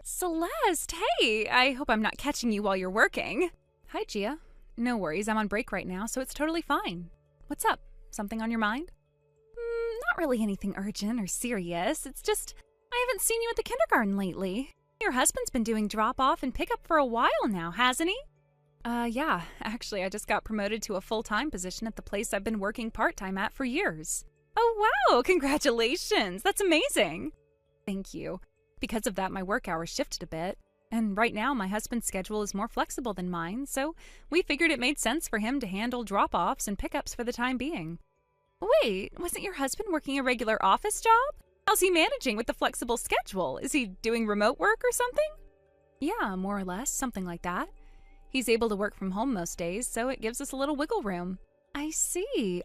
Celeste, hey! I hope I'm not catching you while you're working. Hi, Gia. No worries, I'm on break right now, so it's totally fine. What's up? Something on your mind? Not really anything urgent or serious. It's just, I haven't seen you at the kindergarten lately. Your husband's been doing drop-off and pick-up for a while now, hasn't he? Yeah. Actually, I just got promoted to a full-time position at the place I've been working part-time at for years. Oh, wow! Congratulations! That's amazing! Thank you. Because of that, my work hours shifted a bit. And right now, my husband's schedule is more flexible than mine, so we figured it made sense for him to handle drop-offs and pickups for the time being. Wait, wasn't your husband working a regular office job? How's he managing with the flexible schedule? Is he doing remote work or something? Yeah, more or less, something like that. He's able to work from home most days, so it gives us a little wiggle room. I see.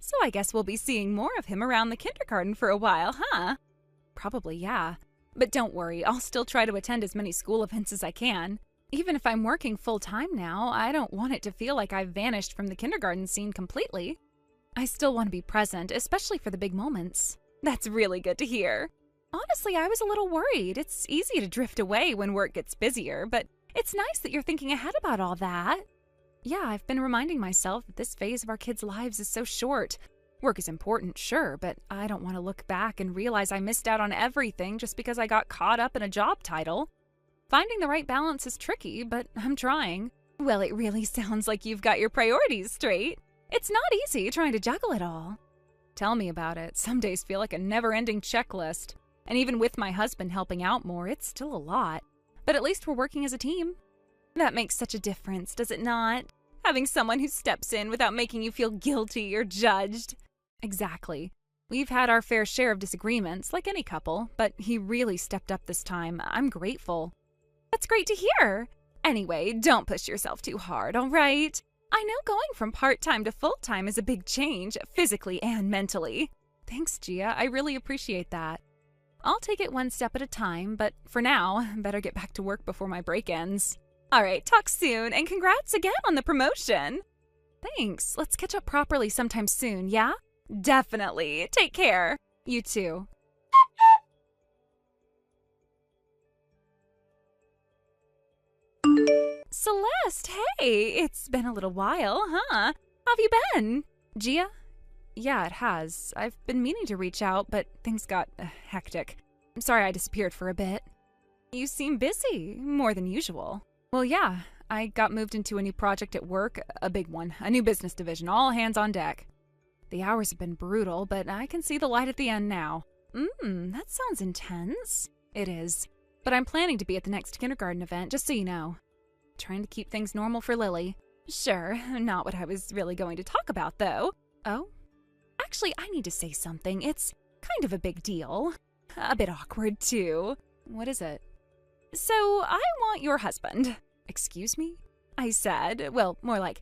So I guess we'll be seeing more of him around the kindergarten for a while, huh? Probably, yeah. But don't worry, I'll still try to attend as many school events as I can. Even if I'm working full-time now, I don't want it to feel like I've vanished from the kindergarten scene completely. I still want to be present, especially for the big moments. That's really good to hear. Honestly, I was a little worried. It's easy to drift away when work gets busier, but it's nice that you're thinking ahead about all that. Yeah, I've been reminding myself that this phase of our kids' lives is so short. Work is important, sure, but I don't want to look back and realize I missed out on everything just because I got caught up in a job title. Finding the right balance is tricky, but I'm trying. Well, it really sounds like you've got your priorities straight. It's not easy trying to juggle it all. Tell me about it. Some days feel like a never-ending checklist. And even with my husband helping out more, it's still a lot. But at least we're working as a team. That makes such a difference, does it not? Having someone who steps in without making you feel guilty or judged. Exactly. We've had our fair share of disagreements, like any couple, but he really stepped up this time. I'm grateful. That's great to hear. Anyway, don't push yourself too hard, all right? I know going from part-time to full-time is a big change, physically and mentally. Thanks, Gia. I really appreciate that. I'll take it one step at a time, but for now, better get back to work before my break ends. All right, talk soon, and congrats again on the promotion. Thanks. Let's catch up properly sometime soon, yeah? Definitely. Take care. You too. Celeste, hey! It's been a little while, huh? How have you been? Gia? Yeah, it has. I've been meaning to reach out, but things got hectic. I'm sorry I disappeared for a bit. You seem busy, more than usual. Well, yeah, I got moved into a new project at work, a big one, a new business division, all hands on deck. The hours have been brutal, but I can see the light at the end now. That sounds intense. It is. But I'm planning to be at the next kindergarten event, just so you know. Trying to keep things normal for Lily. Sure, not what I was really going to talk about, though. Oh? Actually, I need to say something. It's kind of a big deal. A bit awkward, too. What is it? So, I want your husband. Excuse me? I said, well, more like,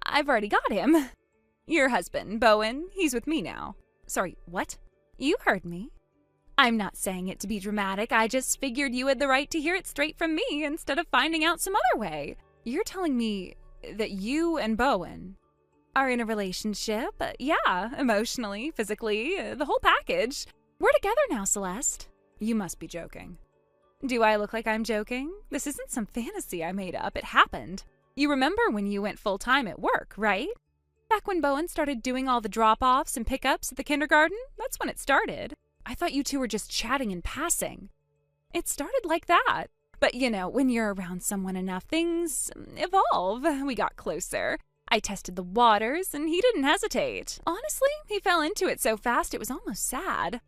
I've already got him. Your husband, Bowen, he's with me now. Sorry, what? You heard me. I'm not saying it to be dramatic, I just figured you had the right to hear it straight from me instead of finding out some other way. You're telling me that you and Bowen are in a relationship? Yeah, emotionally, physically, the whole package. We're together now, Celeste. You must be joking. Do I look like I'm joking? This isn't some fantasy I made up, it happened. You remember when you went full-time at work, right? Back when Bowen started doing all the drop-offs and pickups at the kindergarten, that's when it started. I thought you two were just chatting in passing. It started like that. But you know, when you're around someone enough, things evolve. We got closer. I tested the waters, and he didn't hesitate. Honestly, he fell into it so fast it was almost sad.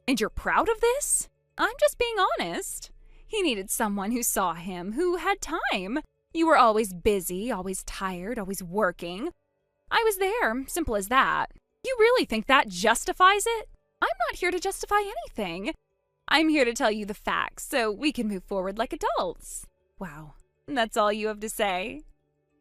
And you're proud of this? I'm just being honest. He needed someone who saw him, who had time. You were always busy, always tired, always working. I was there, simple as that. You really think that justifies it? I'm not here to justify anything. I'm here to tell you the facts so we can move forward like adults. Wow, that's all you have to say?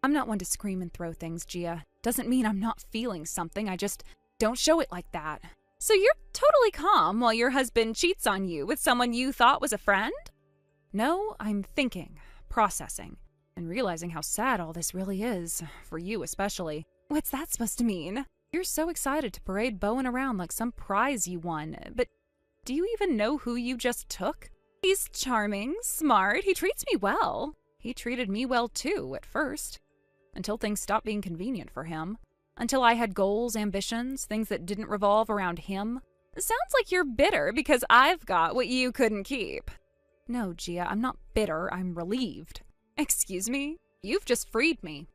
I'm not one to scream and throw things, Gia. Doesn't mean I'm not feeling something, I just don't show it like that. So you're totally calm while your husband cheats on you with someone you thought was a friend? No, I'm thinking, processing, and realizing how sad all this really is, for you especially. What's that supposed to mean? You're so excited to parade Bowen around like some prize you won, but do you even know who you just took? He's charming, smart, he treats me well. He treated me well too, at first. Until things stopped being convenient for him. Until I had goals, ambitions, things that didn't revolve around him. Sounds like you're bitter because I've got what you couldn't keep. No, Gia, I'm not bitter, I'm relieved. Excuse me? You've just freed me.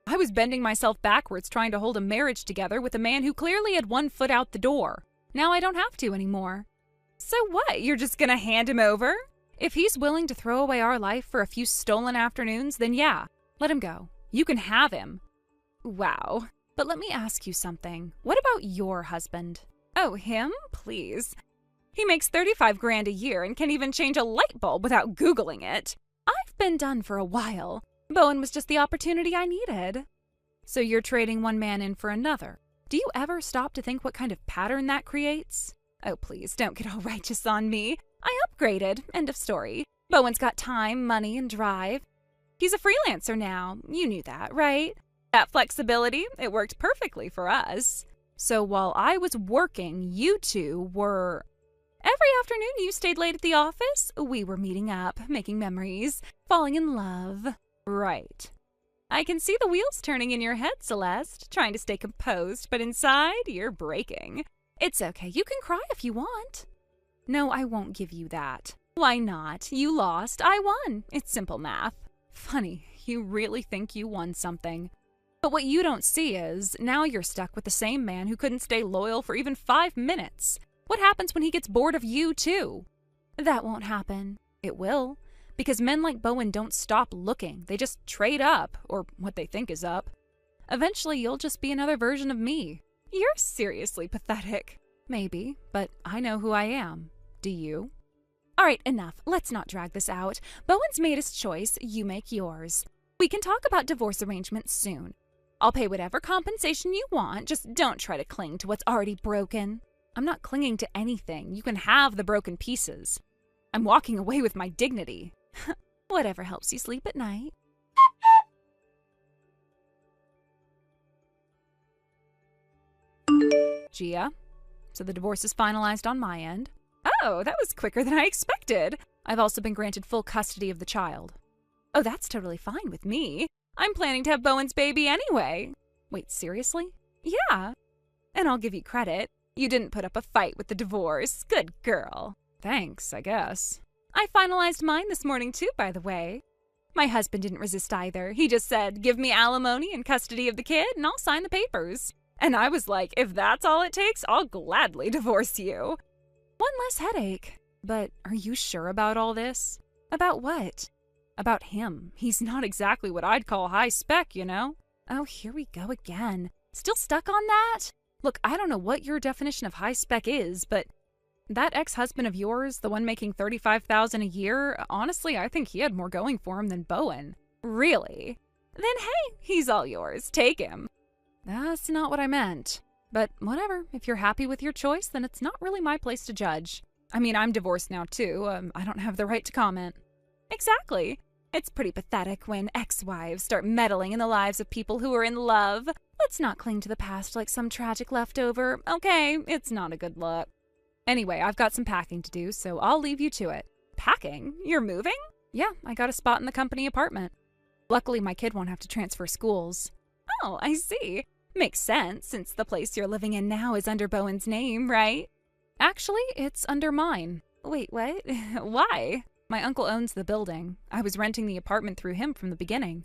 I was bending myself backwards trying to hold a marriage together with a man who clearly had one foot out the door. Now I don't have to anymore. So what, you're just gonna hand him over? If he's willing to throw away our life for a few stolen afternoons, then yeah, let him go. You can have him. Wow. But let me ask you something. What about your husband? Oh, him? Please. He makes 35 grand a year and can't even change a light bulb without Googling it. I've been done for a while. Bowen was just the opportunity I needed. So you're trading one man in for another. Do you ever stop to think what kind of pattern that creates? Oh, please, don't get all righteous on me. I upgraded. End of story. Bowen's got time, money, and drive. He's a freelancer now. You knew that, right? That flexibility, it worked perfectly for us. So while I was working, you two were... Every afternoon you stayed late at the office, we were meeting up, making memories, falling in love. Right. I can see the wheels turning in your head, Celeste, trying to stay composed, but inside, you're breaking. It's okay, you can cry if you want. No, I won't give you that. Why not? You lost, I won. It's simple math. Funny, you really think you won something. But what you don't see is, now you're stuck with the same man who couldn't stay loyal for even 5 minutes. What happens when he gets bored of you, too? That won't happen. It will. Because men like Bowen don't stop looking. They just trade up, or what they think is up. Eventually, you'll just be another version of me. You're seriously pathetic. Maybe, but I know who I am. Do you? All right, enough. Let's not drag this out. Bowen's made his choice. You make yours. We can talk about divorce arrangements soon. I'll pay whatever compensation you want. Just don't try to cling to what's already broken. I'm not clinging to anything. You can have the broken pieces. I'm walking away with my dignity. Whatever helps you sleep at night. Gia, so the divorce is finalized on my end. Oh, that was quicker than I expected. I've also been granted full custody of the child. Oh, that's totally fine with me. I'm planning to have Bowen's baby anyway. Wait, seriously? Yeah. And I'll give you credit. You didn't put up a fight with the divorce. Good girl. Thanks, I guess. I finalized mine this morning too, by the way. My husband didn't resist either. He just said, give me alimony and custody of the kid and I'll sign the papers. And I was like, if that's all it takes, I'll gladly divorce you. One less headache. But are you sure about all this? About what? About him. He's not exactly what I'd call high spec, you know? Oh, here we go again. Still stuck on that? Look, I don't know what your definition of high spec is, but that ex-husband of yours, the one making $35,000 a year, honestly, I think he had more going for him than Bowen. Really? Then hey, he's all yours. Take him. That's not what I meant. But whatever, if you're happy with your choice, then it's not really my place to judge. I mean, I'm divorced now too. I don't have the right to comment. Exactly. It's pretty pathetic when ex-wives start meddling in the lives of people who are in love. Let's not cling to the past like some tragic leftover. Okay, it's not a good look. Anyway, I've got some packing to do, so I'll leave you to it. Packing? You're moving? Yeah, I got a spot in the company apartment. Luckily, my kid won't have to transfer schools. Oh, I see. Makes sense, since the place you're living in now is under Bowen's name, right? Actually, it's under mine. Wait, what? Why? My uncle owns the building. I was renting the apartment through him from the beginning.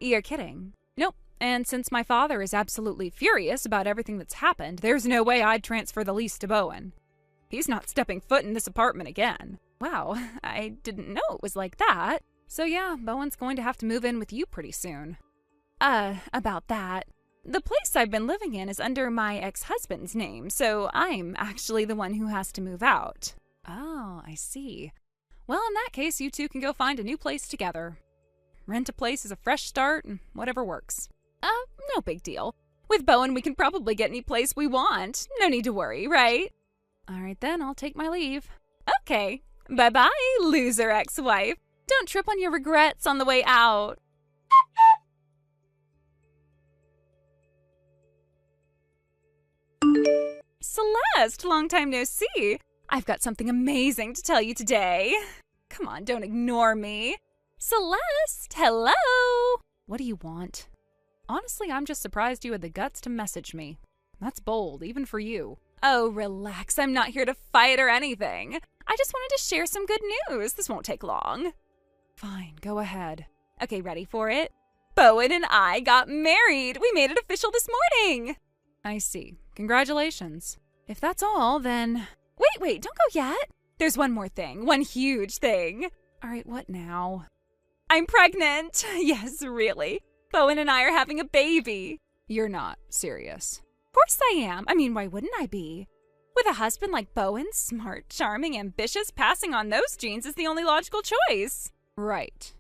You're kidding? Nope. And since my father is absolutely furious about everything that's happened, there's no way I'd transfer the lease to Bowen. He's not stepping foot in this apartment again. Wow, I didn't know it was like that. So yeah, Bowen's going to have to move in with you pretty soon. About that. The place I've been living in is under my ex-husband's name, so I'm actually the one who has to move out. Oh, I see. Well, in that case, you two can go find a new place together. Rent a place is a fresh start, and whatever works. No big deal. With Bowen, we can probably get any place we want. No need to worry, right? All right then, I'll take my leave. Okay. Bye-bye, loser ex-wife. Don't trip on your regrets on the way out. Celeste, long time no see. I've got something amazing to tell you today. Come on, don't ignore me. Celeste, hello! What do you want? Honestly, I'm just surprised you had the guts to message me. That's bold, even for you. Oh, relax. I'm not here to fight or anything. I just wanted to share some good news. This won't take long. Fine, go ahead. Okay, ready for it? Bowen and I got married. We made it official this morning. I see. Congratulations. If that's all, then... Wait, don't go yet. There's one more thing. One huge thing. All right, what now? I'm pregnant. Yes, really. Bowen and I are having a baby. You're not serious. Of course I am. I mean, why wouldn't I be? With a husband like Bowen, smart, charming, ambitious, passing on those genes is the only logical choice. Right.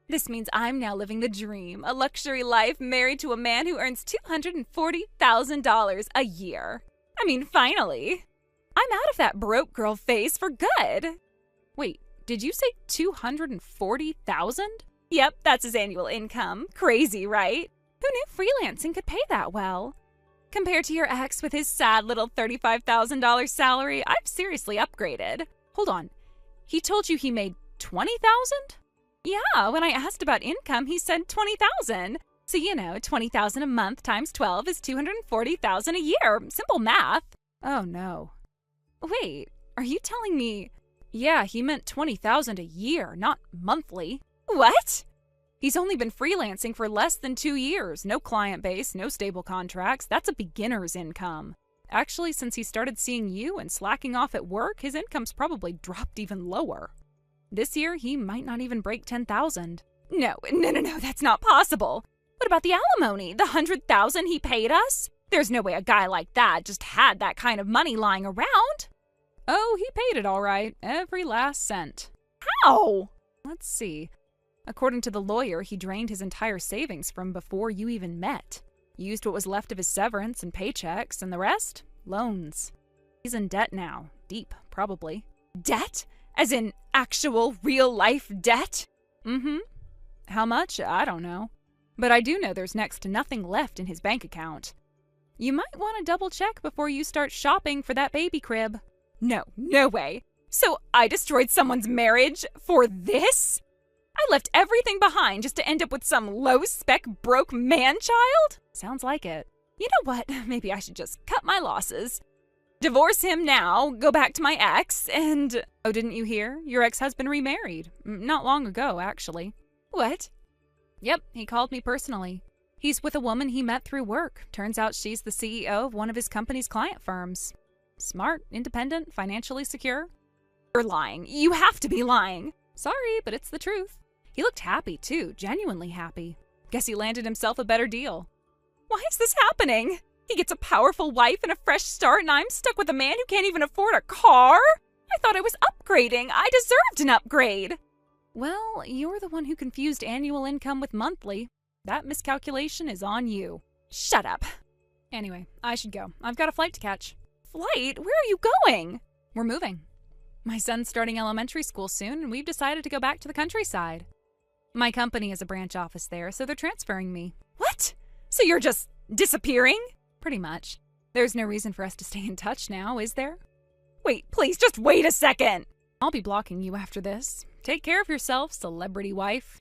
This means I'm now living the dream, a luxury life married to a man who earns $240,000 a year. I mean, finally. I'm out of that broke girl phase for good. Wait, did you say $240,000? Yep, that's his annual income. Crazy, right? Who knew freelancing could pay that well? Compared to your ex with his sad little $35,000 salary, I've seriously upgraded. Hold on. He told you he made $20,000? Yeah, when I asked about income, he said $20,000. So, $20,000 a month times 12 is $240,000 a year. Simple math. Oh, no. Wait, are you telling me... Yeah, he meant $20,000 a year, not monthly. What? He's only been freelancing for less than 2 years. No client base, no stable contracts. That's a beginner's income. Actually, since he started seeing you and slacking off at work, his income's probably dropped even lower. This year, he might not even break $10,000. No, that's not possible. What about the alimony? The $100,000 he paid us? There's no way a guy like that just had that kind of money lying around. Oh, he paid it all right. Every last cent. How? Let's see. According to the lawyer, he drained his entire savings from before you even met. Used what was left of his severance and paychecks, and the rest? Loans. He's in debt now. Deep, probably. Debt? As in actual, real-life debt? Mm-hmm. How much? I don't know. But I do know there's next to nothing left in his bank account. You might want to double-check before you start shopping for that baby crib. No way. So I destroyed someone's marriage for this? I left everything behind just to end up with some low-spec broke man-child? Sounds like it. You know what? Maybe I should just cut my losses. Divorce him now, go back to my ex, and... Oh, didn't you hear? Your ex-husband remarried. Not long ago, actually. What? Yep, he called me personally. He's with a woman he met through work. Turns out she's the CEO of one of his company's client firms. Smart, independent, financially secure. You're lying. You have to be lying. Sorry, but it's the truth. He looked happy, too. Genuinely happy. Guess he landed himself a better deal. Why is this happening? He gets a powerful wife and a fresh start, and I'm stuck with a man who can't even afford a car? I thought I was upgrading. I deserved an upgrade. Well, you're the one who confused annual income with monthly. That miscalculation is on you. Shut up. Anyway, I should go. I've got a flight to catch. Flight? Where are you going? We're moving. My son's starting elementary school soon, and we've decided to go back to the countryside. My company has a branch office there, so they're transferring me. What? So you're just disappearing? Pretty much. There's no reason for us to stay in touch now, is there? Wait, please, just wait a second. I'll be blocking you after this. Take care of yourself, celebrity wife.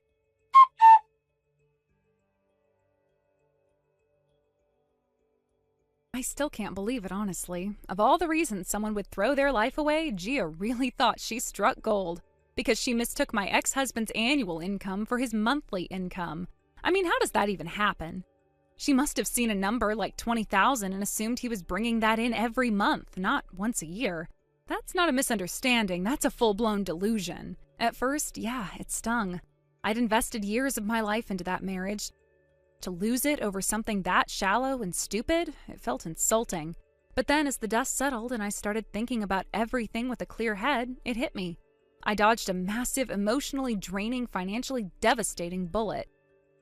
I still can't believe it, honestly. Of all the reasons someone would throw their life away, Gia really thought she struck gold because she mistook my ex-husband's annual income for his monthly income. I mean, how does that even happen? She must have seen a number like $20,000 and assumed he was bringing that in every month, not once a year. That's not a misunderstanding, that's a full-blown delusion. At first, yeah, it stung. I'd invested years of my life into that marriage. To lose it over something that shallow and stupid, it felt insulting. But then as the dust settled and I started thinking about everything with a clear head, it hit me. I dodged a massive, emotionally draining, financially devastating bullet.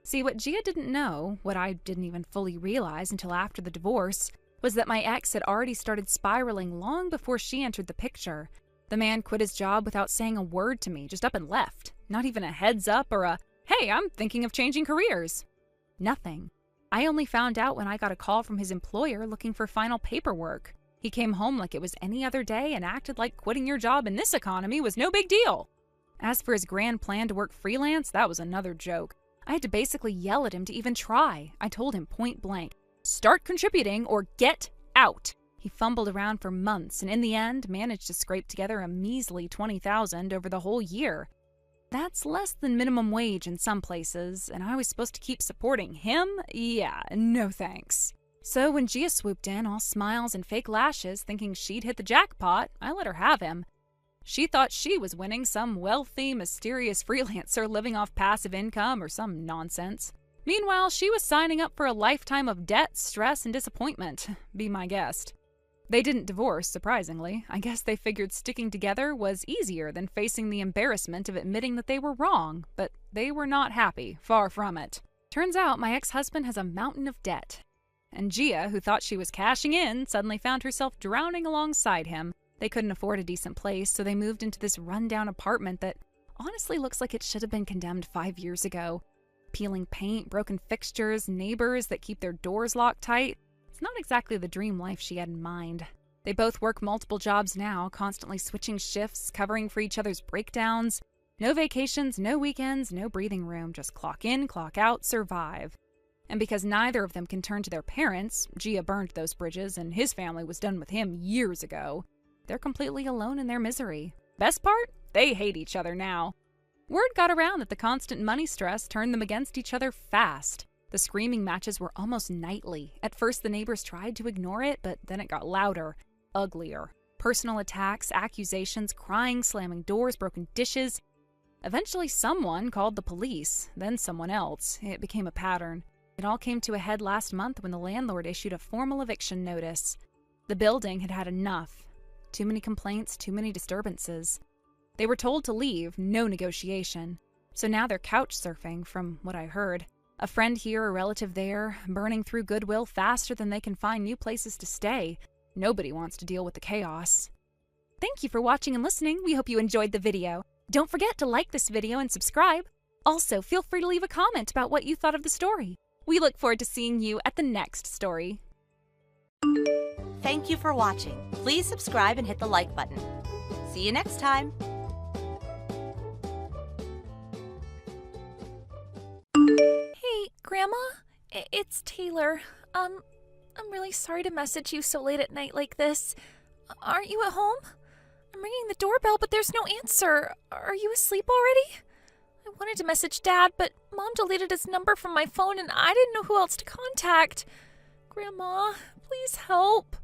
See, what Gia didn't know, what I didn't even fully realize until after the divorce, was that my ex had already started spiraling long before she entered the picture. The man quit his job without saying a word to me, just up and left. Not even a heads up or a, hey, I'm thinking of changing careers. Nothing. I only found out when I got a call from his employer looking for final paperwork. He came home like it was any other day and acted like quitting your job in this economy was no big deal. As for his grand plan to work freelance, that was another joke. I had to basically yell at him to even try. I told him point blank, "Start contributing or get out." He fumbled around for months and in the end managed to scrape together a measly $20,000 over the whole year. That's less than minimum wage in some places, and I was supposed to keep supporting him? Yeah, no thanks. So when Gia swooped in, all smiles and fake lashes, thinking she'd hit the jackpot, I let her have him. She thought she was winning some wealthy, mysterious freelancer living off passive income or some nonsense. Meanwhile, she was signing up for a lifetime of debt, stress, and disappointment. Be my guest. They didn't divorce, surprisingly. I guess they figured sticking together was easier than facing the embarrassment of admitting that they were wrong, but they were not happy, far from it. Turns out my ex-husband has a mountain of debt. And Gia, who thought she was cashing in, suddenly found herself drowning alongside him. They couldn't afford a decent place, so they moved into this rundown apartment that honestly looks like it should have been condemned 5 years ago. Peeling paint, broken fixtures, neighbors that keep their doors locked tight. It's not exactly the dream life she had in mind. They both work multiple jobs now, constantly switching shifts, covering for each other's breakdowns. No vacations, no weekends, no breathing room, just clock in, clock out, survive. And because neither of them can turn to their parents, Gia burned those bridges and his family was done with him years ago. They're completely alone in their misery. Best part? They hate each other now. Word got around that the constant money stress turned them against each other fast. The screaming matches were almost nightly. At first, the neighbors tried to ignore it, but then it got louder, uglier. Personal attacks, accusations, crying, slamming doors, broken dishes. Eventually, someone called the police, then someone else. It became a pattern. It all came to a head last month when the landlord issued a formal eviction notice. The building had had enough. Too many complaints, too many disturbances. They were told to leave, no negotiation. So now they're couch surfing, from what I heard. A friend here, a relative there, burning through goodwill faster than they can find new places to stay. Nobody wants to deal with the chaos. Thank you for watching and listening. We hope you enjoyed the video. Don't forget to like this video and subscribe. Also, feel free to leave a comment about what you thought of the story. We look forward to seeing you at the next story. Thank you for watching. Please subscribe and hit the like button. See you next time. Hey, Grandma, it's Taylor. I'm really sorry to message you so late at night like this. Aren't you at home? I'm ringing the doorbell, but there's no answer. Are you asleep already? I wanted to message Dad, but Mom deleted his number from my phone and I didn't know who else to contact. Grandma, please help.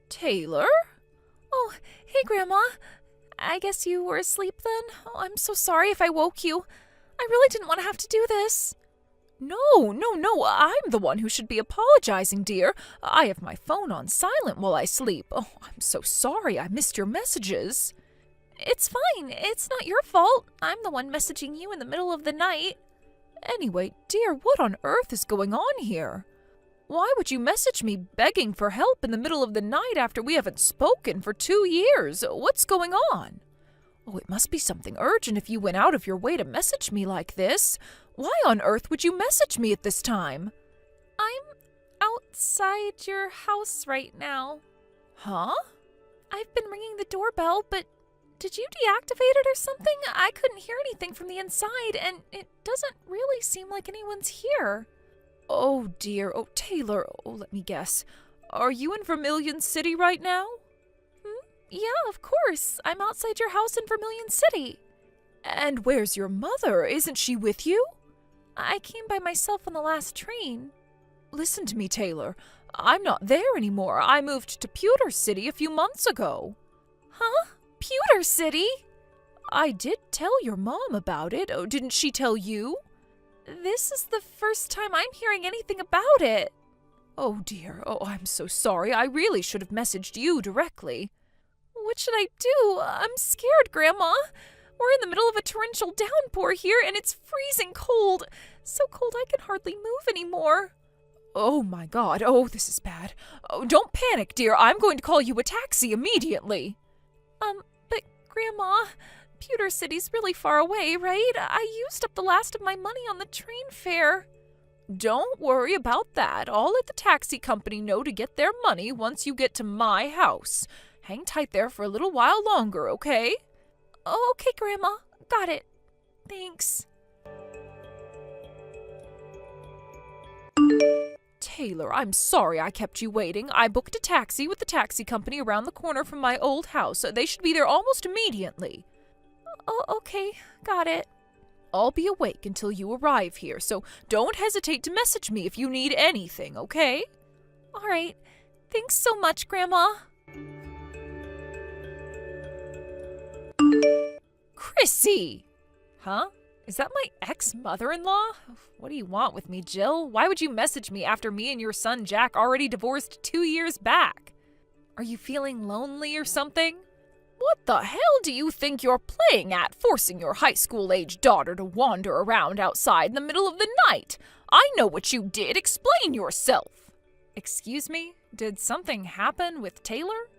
Taylor? Oh, hey, Grandma. I guess you were asleep then? Oh, I'm so sorry if I woke you. I really didn't want to have to do this. No, I'm the one who should be apologizing, dear. I have my phone on silent while I sleep. Oh, I'm so sorry I missed your messages. It's fine. It's not your fault. I'm the one messaging you in the middle of the night. Anyway, dear, what on earth is going on here? Why would you message me begging for help in the middle of the night after we haven't spoken for 2 years? What's going on? Oh, it must be something urgent if you went out of your way to message me like this. Why on earth would you message me at this time? I'm outside your house right now. Huh? I've been ringing the doorbell, but did you deactivate it or something? I couldn't hear anything from the inside, and it doesn't really seem like anyone's here. Oh, dear. Oh, Taylor. Oh, let me guess. Are you in Vermilion City right now? Yeah, of course. I'm outside your house in Vermilion City. And where's your mother? Isn't she with you? I came by myself on the last train. Listen to me, Taylor. I'm not there anymore. I moved to Pewter City a few months ago. Huh? Pewter City? I did tell your mom about it. Oh, didn't she tell you? This is the first time I'm hearing anything about it. Oh, dear. Oh, I'm so sorry. I really should have messaged you directly. What should I do? I'm scared, Grandma. We're in the middle of a torrential downpour here, and it's freezing cold. So cold I can hardly move anymore. Oh, my God. Oh, this is bad. Oh, don't panic, dear. I'm going to call you a taxi immediately. But Grandma, Pewter City's really far away, right? I used up the last of my money on the train fare. Don't worry about that. I'll let the taxi company know to get their money once you get to my house. Hang tight there for a little while longer, okay? Oh, okay, Grandma. Got it. Thanks. Taylor, I'm sorry I kept you waiting. I booked a taxi with the taxi company around the corner from my old house. They should be there almost immediately. Oh, okay. Got it. I'll be awake until you arrive here, so don't hesitate to message me if you need anything, okay? All right. Thanks so much, Grandma. Chrissy! Huh? Is that my ex-mother-in-law? What do you want with me, Jill? Why would you message me after me and your son Jack already divorced 2 years back? Are you feeling lonely or something? What the hell do you think you're playing at, forcing your high school-age daughter to wander around outside in the middle of the night? I know what you did. Explain yourself. Excuse me? Did something happen with Taylor?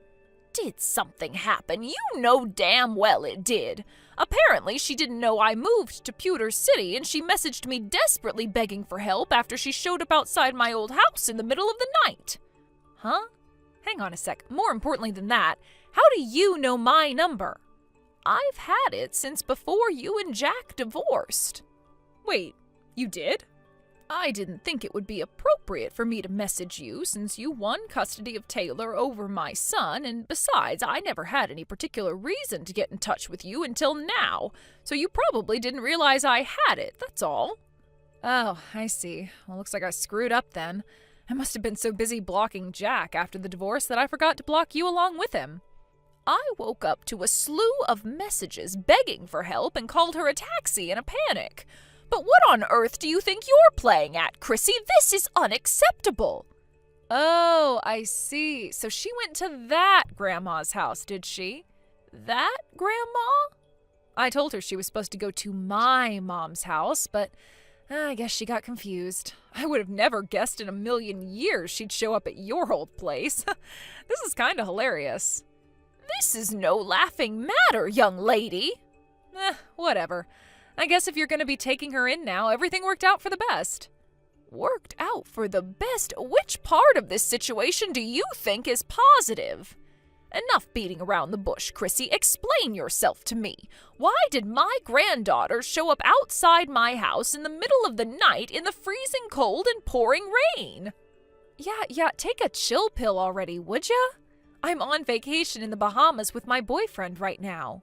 Did something happen? You know damn well it did. Apparently, she didn't know I moved to Pewter City, and she messaged me desperately begging for help after she showed up outside my old house in the middle of the night. Huh? Hang on a sec. More importantly than that, how do you know my number? I've had it since before you and Jack divorced. Wait, you did? I didn't think it would be appropriate for me to message you since you won custody of Taylor over my son, and besides, I never had any particular reason to get in touch with you until now, so you probably didn't realize I had it, that's all. Oh, I see. Well, looks like I screwed up then. I must have been so busy blocking Jack after the divorce that I forgot to block you along with him. I woke up to a slew of messages begging for help and called her a taxi in a panic. But what on earth do you think you're playing at, Chrissy? This is unacceptable. Oh, I see. So she went to that grandma's house, did she? That grandma? I told her she was supposed to go to my mom's house, but I guess she got confused. I would have never guessed in a million years she'd show up at your old place. This is kind of hilarious. This is no laughing matter, young lady. Whatever. I guess if you're going to be taking her in now, everything worked out for the best. Worked out for the best? Which part of this situation do you think is positive? Enough beating around the bush, Chrissy. Explain yourself to me. Why did my granddaughter show up outside my house in the middle of the night in the freezing cold and pouring rain? Yeah, take a chill pill already, would ya? I'm on vacation in the Bahamas with my boyfriend right now.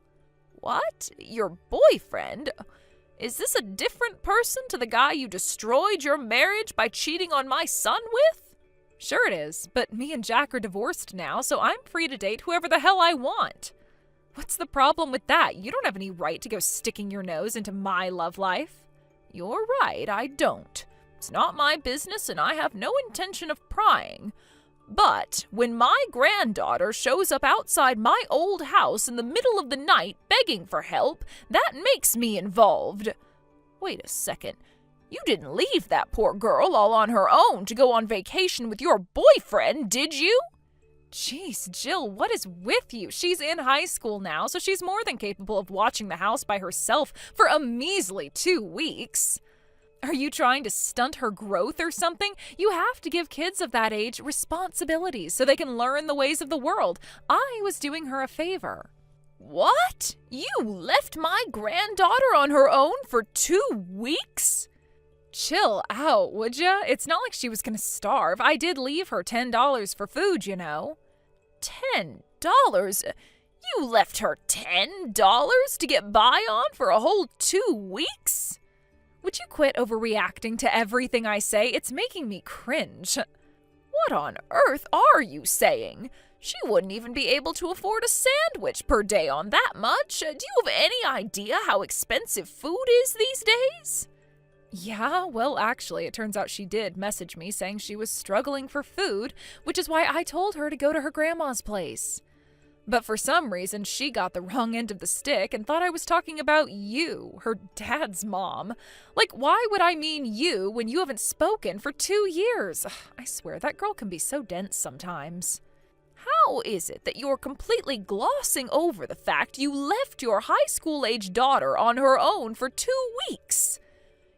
What? Your boyfriend? Is this a different person to the guy you destroyed your marriage by cheating on my son with? Sure it is, but me and Jack are divorced now, so I'm free to date whoever the hell I want. What's the problem with that? You don't have any right to go sticking your nose into my love life. You're right, I don't. It's not my business and I have no intention of prying. But when my granddaughter shows up outside my old house in the middle of the night begging for help, that makes me involved. Wait a second. You didn't leave that poor girl all on her own to go on vacation with your boyfriend, did you? Jeez, Jill, what is with you? She's in high school now, so she's more than capable of watching the house by herself for a measly 2 weeks. Are you trying to stunt her growth or something? You have to give kids of that age responsibilities so they can learn the ways of the world. I was doing her a favor. What? You left my granddaughter on her own for 2 weeks? Chill out, would ya? It's not like she was gonna starve. I did leave her $10 for food, you know. $10? You left her $10 to get by on for a whole 2 weeks? Would you quit overreacting to everything I say? It's making me cringe. What on earth are you saying? She wouldn't even be able to afford a sandwich per day on that much. Do you have any idea how expensive food is these days? Yeah, well, actually, it turns out she did message me saying she was struggling for food, which is why I told her to go to her grandma's place. But for some reason, she got the wrong end of the stick and thought I was talking about you, her dad's mom. Like, why would I mean you when you haven't spoken for 2 years? I swear, that girl can be so dense sometimes. How is it that you're completely glossing over the fact you left your high school-age daughter on her own for 2 weeks?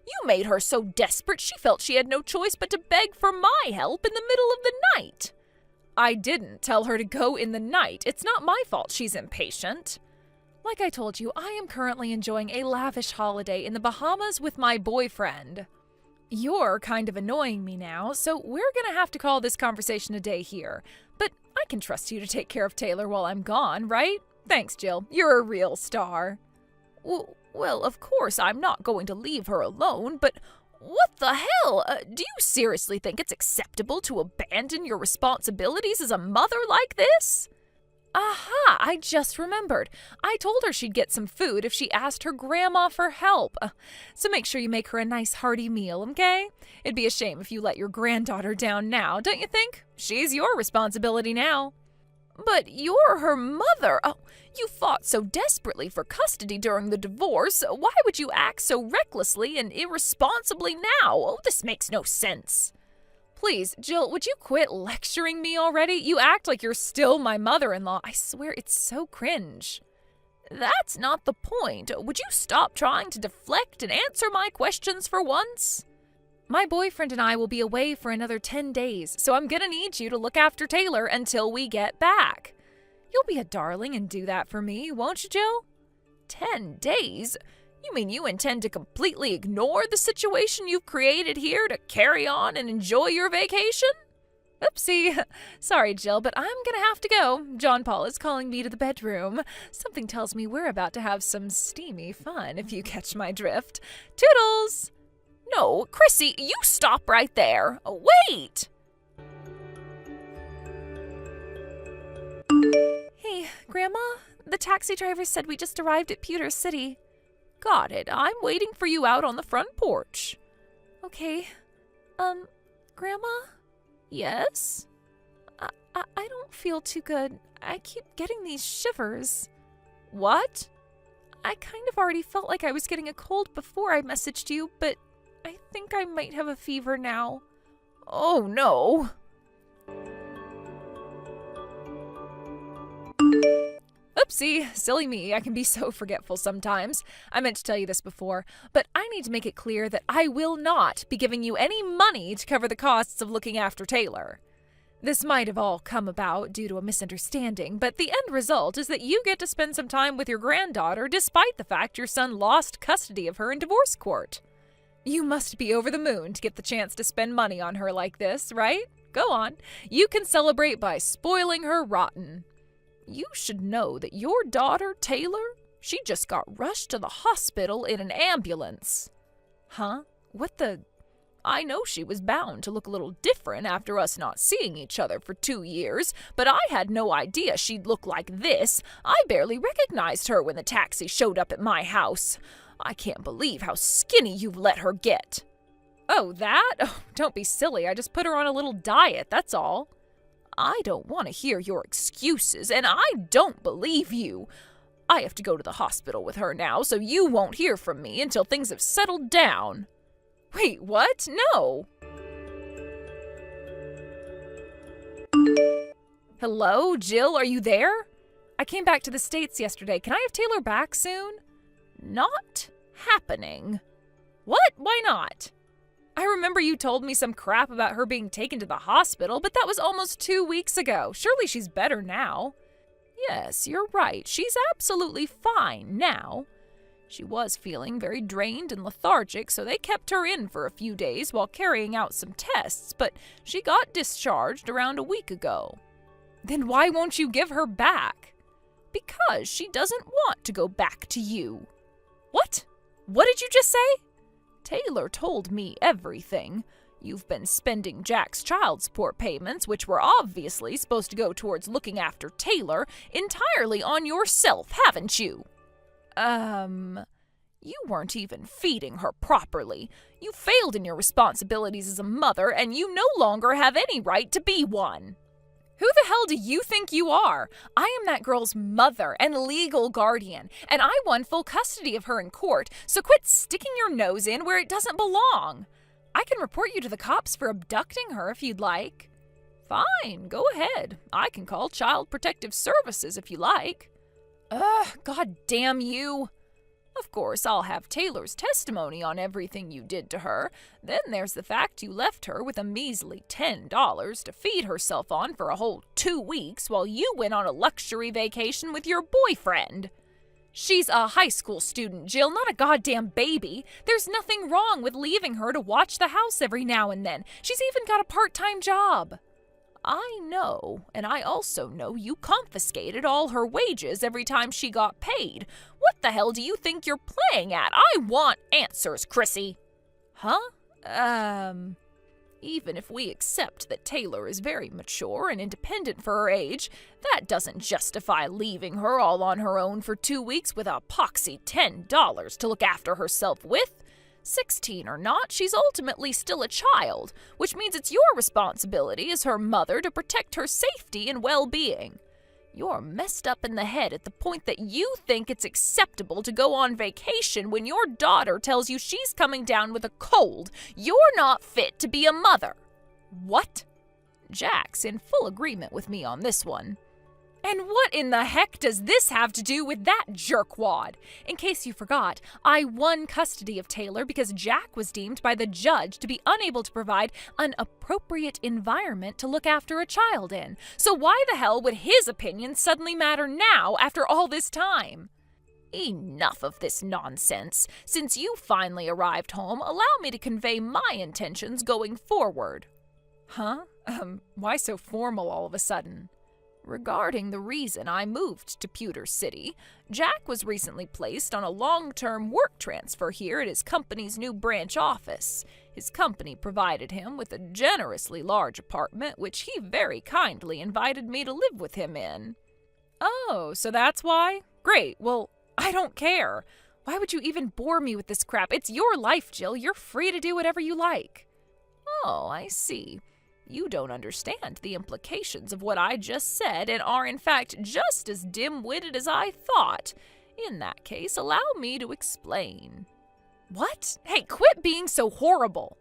You made her so desperate she felt she had no choice but to beg for my help in the middle of the night. I didn't tell her to go in the night. It's not my fault she's impatient. Like I told you, I am currently enjoying a lavish holiday in the Bahamas with my boyfriend. You're kind of annoying me now, so we're gonna have to call this conversation a day here. But I can trust you to take care of Taylor while I'm gone, right? Thanks, Jill. You're a real star. Well, of course I'm not going to leave her alone, but what the hell? Do you seriously think it's acceptable to abandon your responsibilities as a mother like this? Aha, I just remembered. I told her she'd get some food if she asked her grandma for help. So make sure you make her a nice hearty meal, okay? It'd be a shame if you let your granddaughter down now, don't you think? She's your responsibility now. But you're her mother. Oh, you fought so desperately for custody during the divorce. Why would you act so recklessly and irresponsibly now? Oh, this makes no sense. Please, Jill, would you quit lecturing me already? You act like you're still my mother-in-law. I swear it's so cringe. That's not the point. Would you stop trying to deflect and answer my questions for once? My boyfriend and I will be away for another 10 days, so I'm gonna need you to look after Taylor until we get back. You'll be a darling and do that for me, won't you, Jill? 10 days? You mean you intend to completely ignore the situation you've created here to carry on and enjoy your vacation? Oopsie. Sorry, Jill, but I'm gonna have to go. John Paul is calling me to the bedroom. Something tells me we're about to have some steamy fun, if you catch my drift. Toodles! No, Chrissy, you stop right there. Wait! Hey, Grandma, the taxi driver said we just arrived at Pewter City. Got it. I'm waiting for you out on the front porch. Okay. Grandma? Yes? I don't feel too good. I keep getting these shivers. What? I kind of already felt like I was getting a cold before I messaged you, but I think I might have a fever now. Oh, no. Oopsie, silly me, I can be so forgetful sometimes. I meant to tell you this before, but I need to make it clear that I will not be giving you any money to cover the costs of looking after Taylor. This might have all come about due to a misunderstanding, but the end result is that you get to spend some time with your granddaughter despite the fact your son lost custody of her in divorce court. You must be over the moon to get the chance to spend money on her like this, right? Go on. You can celebrate by spoiling her rotten. You should know that your daughter, Taylor, she just got rushed to the hospital in an ambulance. Huh? What the? I know she was bound to look a little different after us not seeing each other for 2 years, but I had no idea she'd look like this. I barely recognized her when the taxi showed up at my house. I can't believe how skinny you've let her get. Oh, that? Oh, don't be silly. I just put her on a little diet, that's all. I don't want to hear your excuses, and I don't believe you. I have to go to the hospital with her now, so you won't hear from me until things have settled down. Wait, what? No. Hello, Jill, are you there? I came back to the States yesterday. Can I have Taylor back soon? Not happening. What? Why not? I remember you told me some crap about her being taken to the hospital, but that was almost 2 weeks ago. Surely she's better now. Yes, you're right. She's absolutely fine now. She was feeling very drained and lethargic, so they kept her in for a few days while carrying out some tests, but she got discharged around a week ago. Then why won't you give her back? Because she doesn't want to go back to you. What? What did you just say? Taylor told me everything. You've been spending Jack's child support payments, which were obviously supposed to go towards looking after Taylor, entirely on yourself, haven't you? You weren't even feeding her properly. You failed in your responsibilities as a mother, and you no longer have any right to be one. Who the hell do you think you are? I am that girl's mother and legal guardian, and I won full custody of her in court, so quit sticking your nose in where it doesn't belong. I can report you to the cops for abducting her if you'd like. Fine, go ahead. I can call Child Protective Services if you like. Ugh, god damn you. Of course, I'll have Taylor's testimony on everything you did to her. Then there's the fact you left her with a measly $10 to feed herself on for a whole 2 weeks while you went on a luxury vacation with your boyfriend. She's a high school student, Jill, not a goddamn baby. There's nothing wrong with leaving her to watch the house every now and then. She's even got a part-time job. I know, and I also know you confiscated all her wages every time she got paid. What the hell do you think you're playing at? I want answers, Chrissy. Huh? Even if we accept that Taylor is very mature and independent for her age, that doesn't justify leaving her all on her own for 2 weeks with a poxy $10 to look after herself with. 16 or not, she's ultimately still a child, which means it's your responsibility as her mother to protect her safety and well-being. You're messed up in the head at the point that you think it's acceptable to go on vacation when your daughter tells you she's coming down with a cold. You're not fit to be a mother. What? Jack's in full agreement with me on this one. And what in the heck does this have to do with that jerkwad? In case you forgot, I won custody of Taylor because Jack was deemed by the judge to be unable to provide an appropriate environment to look after a child in. So why the hell would his opinion suddenly matter now after all this time? Enough of this nonsense. Since you finally arrived home, allow me to convey my intentions going forward. Huh? Why so formal all of a sudden? Regarding the reason I moved to Pewter City, Jack was recently placed on a long-term work transfer here at his company's new branch office. His company provided him with a generously large apartment, which he very kindly invited me to live with him in. Oh, so that's why? Great, well, I don't care. Why would you even bore me with this crap? It's your life, Jill. You're free to do whatever you like. Oh, I see. You don't understand the implications of what I just said and are in fact just as dim-witted as I thought. In that case, allow me to explain. What? Hey, quit being so horrible.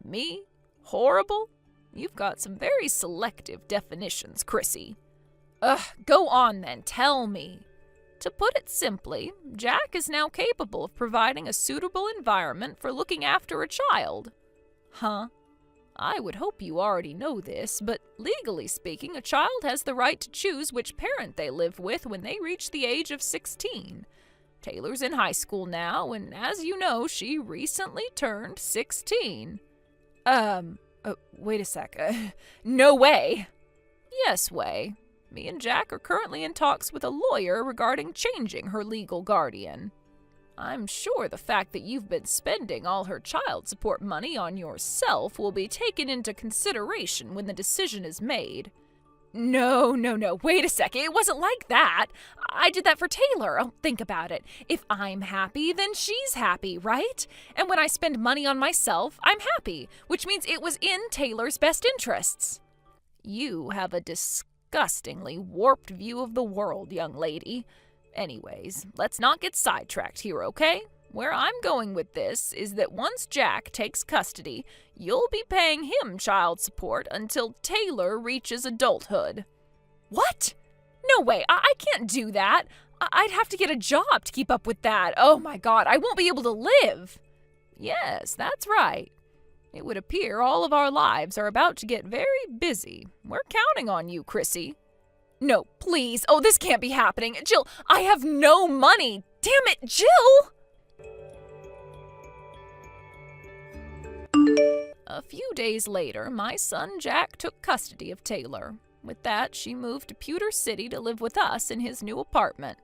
Me? Horrible? You've got some very selective definitions, Chrissy. Go on then, tell me. To put it simply, Jack is now capable of providing a suitable environment for looking after a child. Huh? I would hope you already know this, but legally speaking, a child has the right to choose which parent they live with when they reach the age of 16. Taylor's in high school now, and as you know, she recently turned 16. Wait a sec. No way. Yes way. Me and Jack are currently in talks with a lawyer regarding changing her legal guardian. I'm sure the fact that you've been spending all her child support money on yourself will be taken into consideration when the decision is made. No, wait a second, it wasn't like that. I did that for Taylor. Oh, think about it. If I'm happy, then she's happy, right? And when I spend money on myself, I'm happy, which means it was in Taylor's best interests. You have a disgustingly warped view of the world, young lady. Anyways, let's not get sidetracked here, okay? Where I'm going with this is that once Jack takes custody, you'll be paying him child support until Taylor reaches adulthood. What? No way, I can't do that. I'd have to get a job to keep up with that. Oh my God, I won't be able to live. Yes, that's right. It would appear all of our lives are about to get very busy. We're counting on you, Chrissy. No, please. Oh, this can't be happening. Jill, I have no money. Damn it, Jill! A few days later, my son Jack took custody of Taylor. With that, she moved to Pewter City to live with us in his new apartment.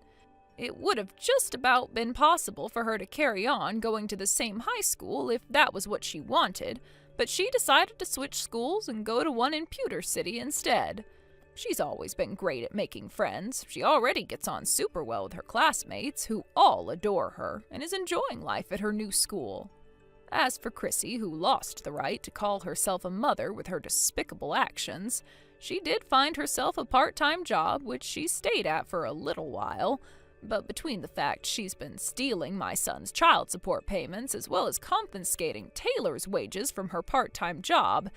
It would have just about been possible for her to carry on going to the same high school if that was what she wanted, but she decided to switch schools and go to one in Pewter City instead. She's always been great at making friends. She already gets on super well with her classmates, who all adore her, and is enjoying life at her new school. As for Chrissy, who lost the right to call herself a mother with her despicable actions, she did find herself a part-time job, which she stayed at for a little while. But between the fact she's been stealing my son's child support payments as well as confiscating Taylor's wages from her part-time job,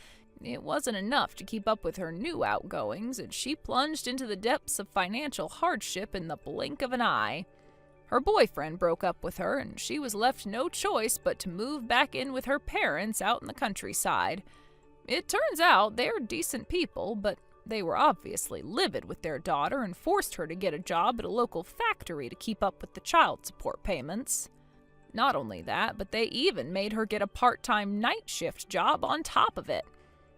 it wasn't enough to keep up with her new outgoings, and she plunged into the depths of financial hardship in the blink of an eye. Her boyfriend broke up with her, and she was left no choice but to move back in with her parents out in the countryside. It turns out they're decent people, but they were obviously livid with their daughter and forced her to get a job at a local factory to keep up with the child support payments. Not only that, but they even made her get a part-time night shift job on top of it.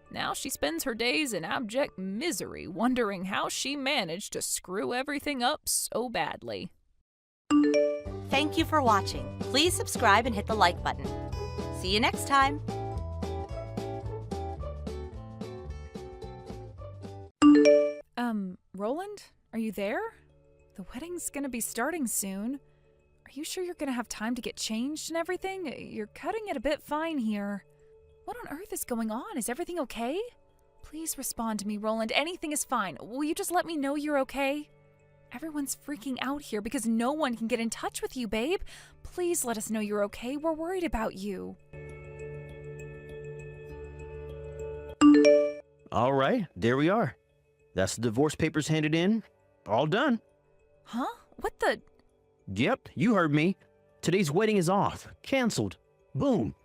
Now she spends her days in abject misery, wondering how she managed to screw everything up so badly. Thank you for watching. Please subscribe and hit the like button. See you next time. Roland? Are you there? The wedding's gonna be starting soon. Are you sure you're gonna have time to get changed and everything? You're cutting it a bit fine here. What on earth is going on? Is everything okay? Please respond to me, Roland. Anything is fine. Will you just let me know you're okay? Everyone's freaking out here because no one can get in touch with you, babe. Please let us know you're okay. We're worried about you. All right, there we are. That's the divorce papers handed in. All done. Huh? What the? Yep, you heard me. Today's wedding is off. Canceled. Boom.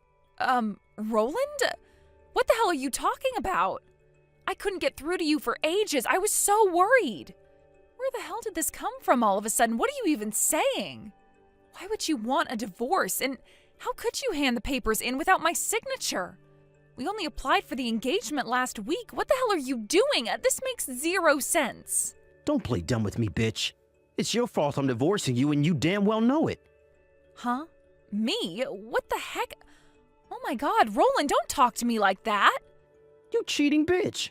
Roland? What the hell are you talking about? I couldn't get through to you for ages. I was so worried. Where the hell did this come from all of a sudden? What are you even saying? Why would you want a divorce? And how could you hand the papers in without my signature? We only applied for the engagement last week. What the hell are you doing? This makes zero sense. Don't play dumb with me, bitch. It's your fault I'm divorcing you, and you damn well know it. Huh? Me? What the heck? Oh my God, Roland, don't talk to me like that. You cheating bitch.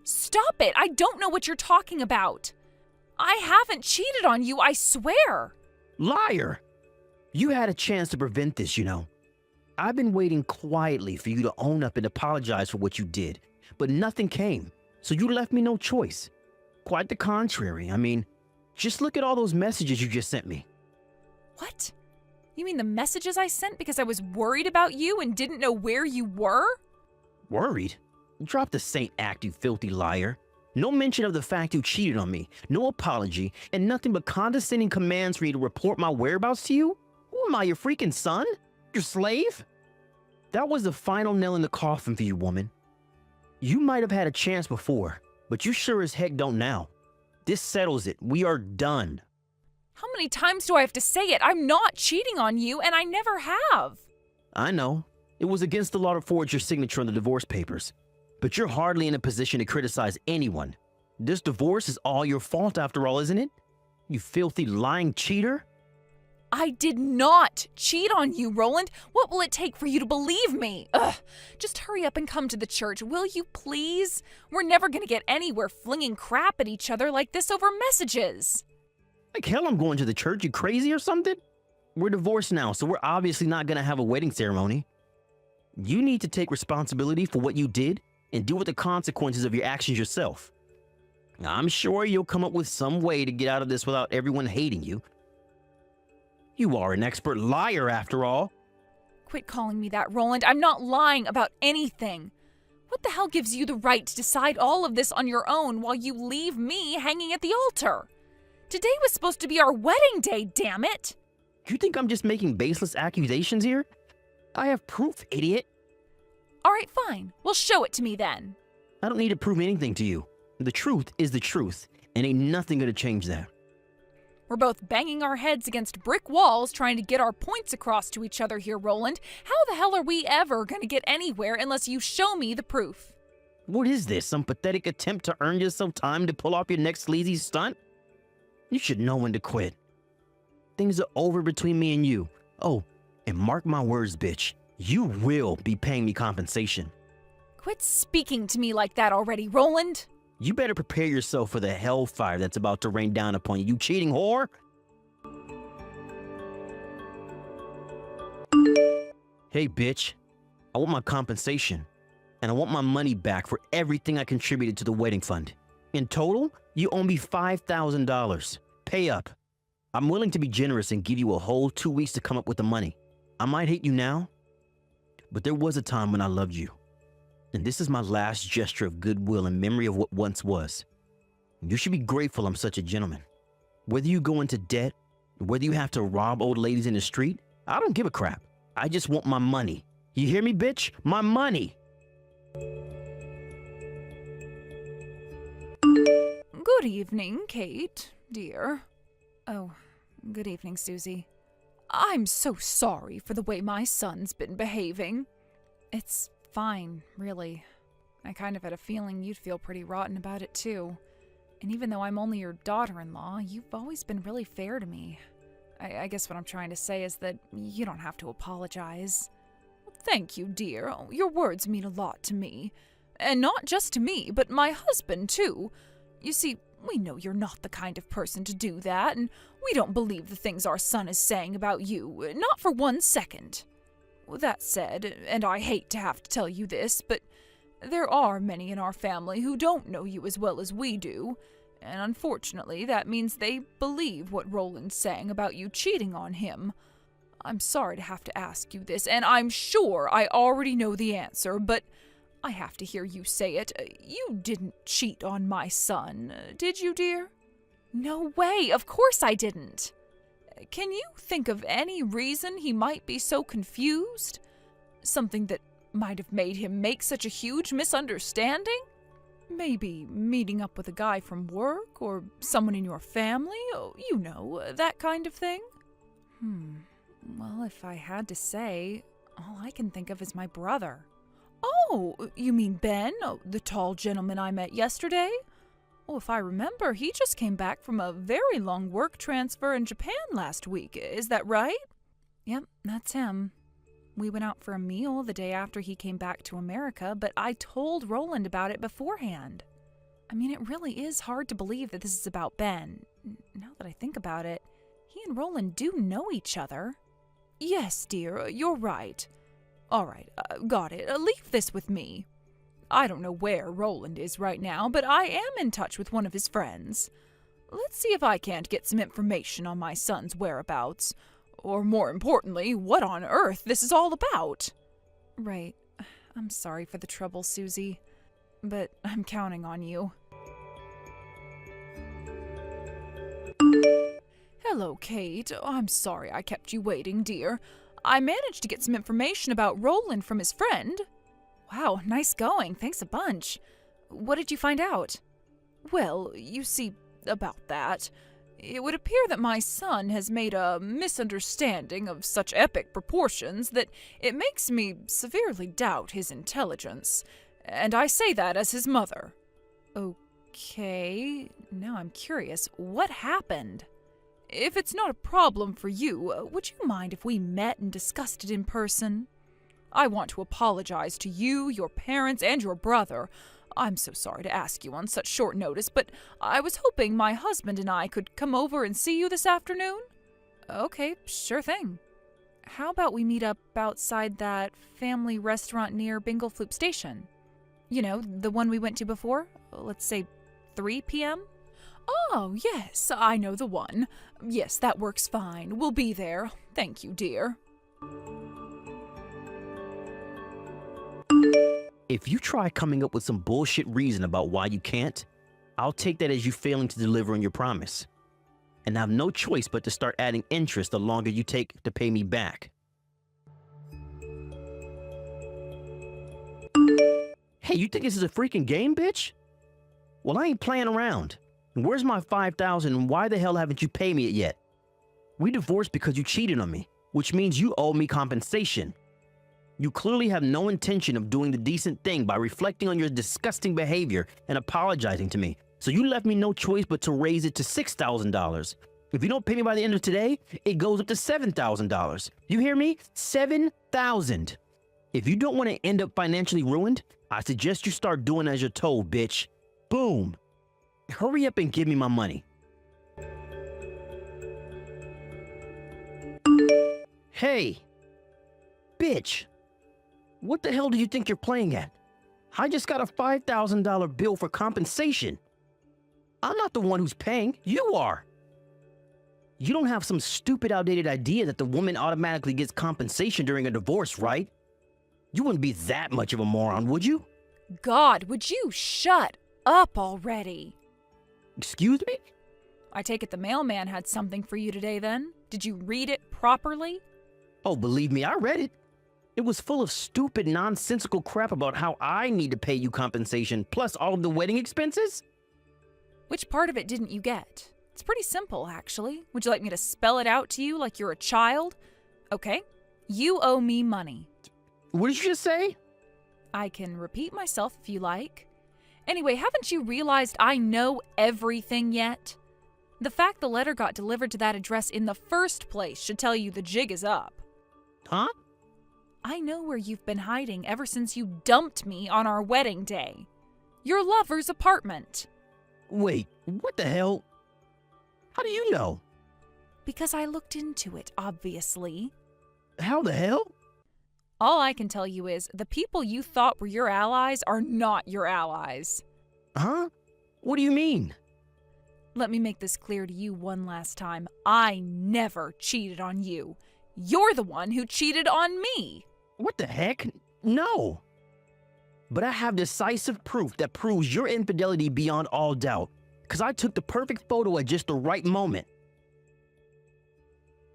Stop it. I don't know what you're talking about. I haven't cheated on you, I swear. Liar. You had a chance to prevent this, you know. I've been waiting quietly for you to own up and apologize for what you did, but nothing came, so you left me no choice. Quite the contrary. I mean, just look at all those messages you just sent me. What? You mean the messages I sent because I was worried about you and didn't know where you were? Worried? Drop the saint act, you filthy liar. No mention of the fact you cheated on me, no apology, and nothing but condescending commands for me to report my whereabouts to you? Who am I, your freaking son? Your slave? That was the final nail in the coffin for you, woman. You might have had a chance before, but you sure as heck don't now. This settles it. We are done. How many times do I have to say it? I'm not cheating on you, and I never have. I know. It was against the law to forge your signature on the divorce papers. But you're hardly in a position to criticize anyone. This divorce is all your fault after all, isn't it? You filthy, lying cheater? I did not cheat on you, Roland. What will it take for you to believe me? Ugh. Just hurry up and come to the church, will you please? We're never gonna get anywhere flinging crap at each other like this over messages. Like hell I'm going to the church, you crazy or something? We're divorced now, so we're obviously not gonna have a wedding ceremony. You need to take responsibility for what you did and deal with the consequences of your actions yourself. I'm sure you'll come up with some way to get out of this without everyone hating you. You are an expert liar, after all. Quit calling me that, Roland. I'm not lying about anything. What the hell gives you the right to decide all of this on your own while you leave me hanging at the altar? Today was supposed to be our wedding day, damn it! You think I'm just making baseless accusations here? I have proof, idiot. All right, fine. Well, show it to me then. I don't need to prove anything to you. The truth is the truth, and ain't nothing gonna change that. We're both banging our heads against brick walls trying to get our points across to each other here, Roland. How the hell are we ever gonna get anywhere unless you show me the proof? What is this, some pathetic attempt to earn yourself time to pull off your next sleazy stunt? You should know when to quit. Things are over between me and you. Oh, and mark my words, bitch. You will be paying me compensation. Quit speaking to me like that already, Roland. You better prepare yourself for the hellfire that's about to rain down upon you, you cheating whore! Hey, bitch. I want my compensation, and I want my money back for everything I contributed to the wedding fund. In total, you owe me $5,000. Pay up. I'm willing to be generous and give you a whole 2 weeks to come up with the money. I might hate you now, but there was a time when I loved you. And this is my last gesture of goodwill in memory of what once was. You should be grateful I'm such a gentleman. Whether you go into debt Whether you have to rob old ladies in the street, I don't give a crap. I just want my money. You hear me, bitch? My money! Good evening, Kate, dear. Oh, good evening, Susie. I'm so sorry for the way my son's been behaving. It's fine, really. I kind of had a feeling you'd feel pretty rotten about it, too. And even though I'm only your daughter-in-law, you've always been really fair to me. I guess what I'm trying to say is that you don't have to apologize. Thank you, dear. Your words mean a lot to me. And not just to me, but my husband, too. You see, we know you're not the kind of person to do that, and we don't believe the things our son is saying about you, not for 1 second. That said, and I hate to have to tell you this, but there are many in our family who don't know you as well as we do, and unfortunately that means they believe what Roland's saying about you cheating on him. I'm sorry to have to ask you this, and I'm sure I already know the answer, but I have to hear you say it. You didn't cheat on my son, did you, dear? No way, of course I didn't. Can you think of any reason he might be so confused? Something that might have made him make such a huge misunderstanding? Maybe meeting up with a guy from work or someone in your family? Oh, you know, that kind of thing? Well, if I had to say, all I can think of is my brother. Oh, you mean Ben, the tall gentleman I met yesterday? Oh, if I remember, he just came back from a very long work transfer in Japan last week. Is that right? Yep, that's him. We went out for a meal the day after he came back to America, but I told Roland about it beforehand. I mean, it really is hard to believe that this is about Ben. Now that I think about it, he and Roland do know each other. Yes, dear, you're right. All right, got it. Leave this with me. I don't know where Roland is right now, but I am in touch with one of his friends. Let's see if I can't get some information on my son's whereabouts. Or more importantly, what on earth this is all about. Right. I'm sorry for the trouble, Susie. But I'm counting on you. Hello, Kate. I'm sorry I kept you waiting, dear. I managed to get some information about Roland from his friend. Wow, nice going. Thanks a bunch. What did you find out? Well, you see, about that, it would appear that my son has made a misunderstanding of such epic proportions that it makes me severely doubt his intelligence. And I say that as his mother. Okay, now I'm curious. What happened? If it's not a problem for you, would you mind if we met and discussed it in person? I want to apologize to you, your parents, and your brother. I'm so sorry to ask you on such short notice, but I was hoping my husband and I could come over and see you this afternoon. Okay, sure thing. How about we meet up outside that family restaurant near Binglefloop Station? You know, the one we went to before? Let's say 3 p.m.? Oh, yes, I know the one. Yes, that works fine. We'll be there. Thank you, dear. If you try coming up with some bullshit reason about why you can't, I'll take that as you failing to deliver on your promise. And I have no choice but to start adding interest the longer you take to pay me back. Hey, you think this is a freaking game, bitch? Well, I ain't playing around. And where's my $5,000 and why the hell haven't you paid me it yet? We divorced because you cheated on me, which means you owe me compensation. You clearly have no intention of doing the decent thing by reflecting on your disgusting behavior and apologizing to me. So you left me no choice but to raise it to $6,000. If you don't pay me by the end of today, it goes up to $7,000. You hear me? $7,000. If you don't want to end up financially ruined, I suggest you start doing as you're told, bitch. Boom. Hurry up and give me my money. Hey. Bitch. What the hell do you think you're playing at? I just got a $5,000 bill for compensation. I'm not the one who's paying. You are. You don't have some stupid outdated idea that the woman automatically gets compensation during a divorce, right? You wouldn't be that much of a moron, would you? God, would you shut up already? Excuse me? I take it the mailman had something for you today then? Did you read it properly? Oh, believe me, I read it. It was full of stupid, nonsensical crap about how I need to pay you compensation, plus all of the wedding expenses. Which part of it didn't you get? It's pretty simple, actually. Would you like me to spell it out to you like you're a child? Okay, you owe me money. What did you just say? I can repeat myself if you like. Anyway, haven't you realized I know everything yet? The fact the letter got delivered to that address in the first place should tell you the jig is up. Huh? I know where you've been hiding ever since you dumped me on our wedding day. Your lover's apartment. Wait, what the hell? How do you know? Because I looked into it, obviously. How the hell? All I can tell you is the people you thought were your allies are not your allies. Huh? What do you mean? Let me make this clear to you one last time. I never cheated on you. You're the one who cheated on me. What the heck? No. But I have decisive proof that proves your infidelity beyond all doubt. Because I took the perfect photo at just the right moment.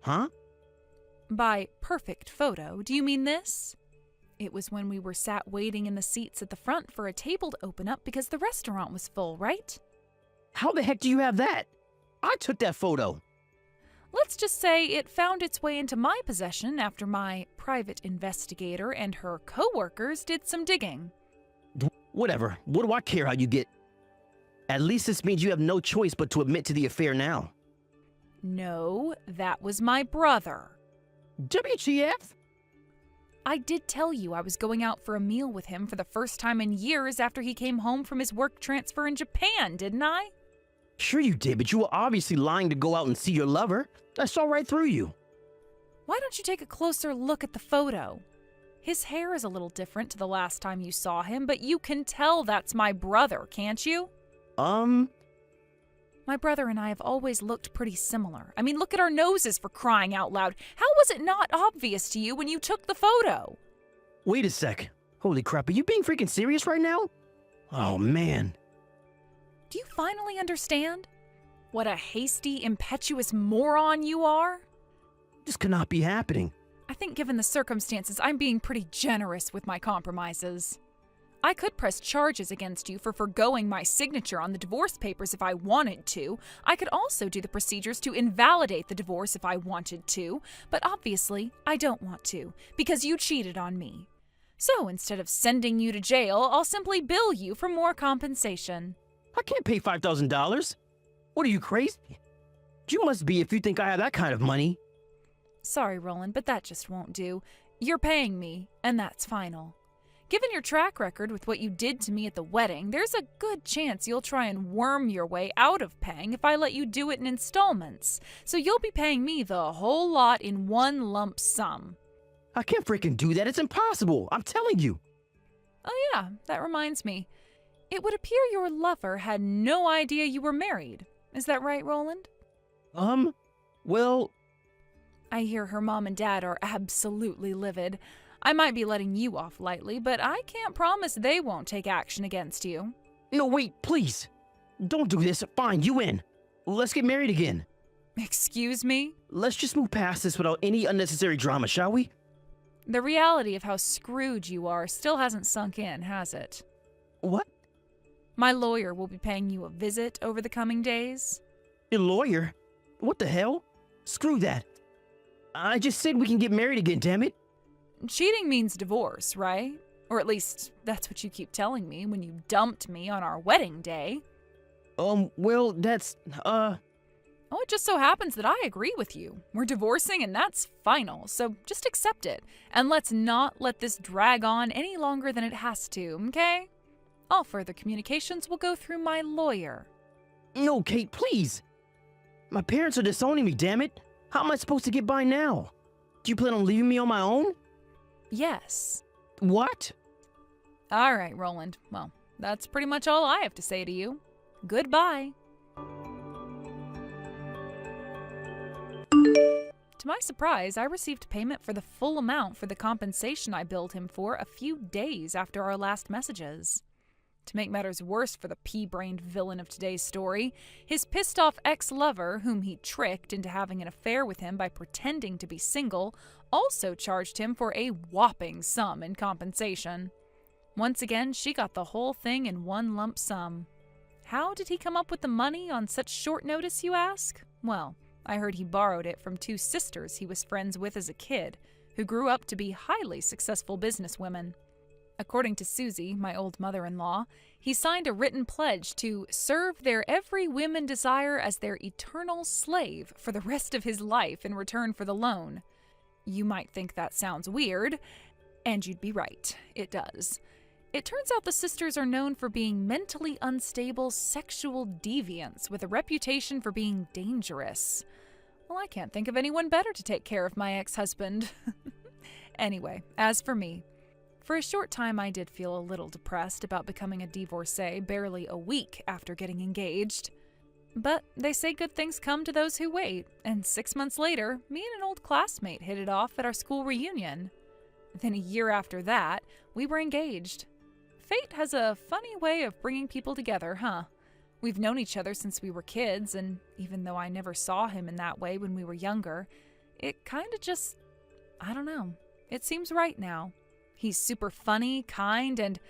Huh? By perfect photo, do you mean this? It was when we were sat waiting in the seats at the front for a table to open up because the restaurant was full, right? How the heck do you have that? I took that photo. Let's just say it found its way into my possession after my private investigator and her co-workers did some digging. Whatever. What do I care how you get? At least this means you have no choice but to admit to the affair now. No, that was my brother. WTF? I did tell you I was going out for a meal with him for the first time in years after he came home from his work transfer in Japan, didn't I? Sure you did, but you were obviously lying to go out and see your lover. I saw right through you. Why don't you take a closer look at the photo? His hair is a little different to the last time you saw him, but you can tell that's my brother, can't you? My brother and I have always looked pretty similar. I mean, look at our noses, for crying out loud. How was it not obvious to you when you took the photo? Wait a sec. Holy crap, are you being freaking serious right now? Oh, man. Do you finally understand? What a hasty, impetuous moron you are? This cannot be happening. I think given the circumstances, I'm being pretty generous with my compromises. I could press charges against you for forgoing my signature on the divorce papers if I wanted to. I could also do the procedures to invalidate the divorce if I wanted to, but obviously I don't want to, because you cheated on me. So instead of sending you to jail, I'll simply bill you for more compensation. I can't pay $5,000. What are you, crazy? You must be if you think I have that kind of money. Sorry, Roland, but that just won't do. You're paying me, and that's final. Given your track record with what you did to me at the wedding, there's a good chance you'll try and worm your way out of paying if I let you do it in installments. So you'll be paying me the whole lot in one lump sum. I can't freaking do that. It's impossible. I'm telling you. Oh yeah, that reminds me. It would appear your lover had no idea you were married. Is that right, Roland? Well... I hear her mom and dad are absolutely livid. I might be letting you off lightly, but I can't promise they won't take action against you. No, wait, please. Don't do this. Fine, you win. Let's get married again. Excuse me? Let's just move past this without any unnecessary drama, shall we? The reality of how screwed you are still hasn't sunk in, has it? What? My lawyer will be paying you a visit over the coming days. Your lawyer? What the hell? Screw that. I just said we can get married again, damn it. Cheating means divorce, right? Or at least, that's what you keep telling me when you dumped me on our wedding day. Well, that's, Oh, it just so happens that I agree with you. We're divorcing and that's final, so just accept it. And let's not let this drag on any longer than it has to, okay? All further communications will go through my lawyer. No, Kate, please. My parents are disowning me, damn it. How am I supposed to get by now? Do you plan on leaving me on my own? Yes. What? All right, Roland. Well, that's pretty much all I have to say to you. Goodbye. To my surprise, I received payment for the full amount for the compensation I billed him for a few days after our last messages. To make matters worse for the pea-brained villain of today's story, his pissed-off ex-lover, whom he tricked into having an affair with him by pretending to be single, also charged him for a whopping sum in compensation. Once again, she got the whole thing in one lump sum. How did he come up with the money on such short notice, you ask? Well, I heard he borrowed it from two sisters he was friends with as a kid, who grew up to be highly successful businesswomen. According to Susie, my old mother-in-law, he signed a written pledge to serve their every whim and desire as their eternal slave for the rest of his life in return for the loan. You might think that sounds weird, and you'd be right. It does. It turns out the sisters are known for being mentally unstable sexual deviants with a reputation for being dangerous. Well, I can't think of anyone better to take care of my ex-husband. Anyway, as for me, for a short time I did feel a little depressed about becoming a divorcee barely a week after getting engaged. But they say good things come to those who wait, and 6 months later, me and an old classmate hit it off at our school reunion. Then a year after that, we were engaged. Fate has a funny way of bringing people together, huh? We've known each other since we were kids, and even though I never saw him in that way when we were younger, it kinda just, I don't know, it seems right now. He's super funny, kind, and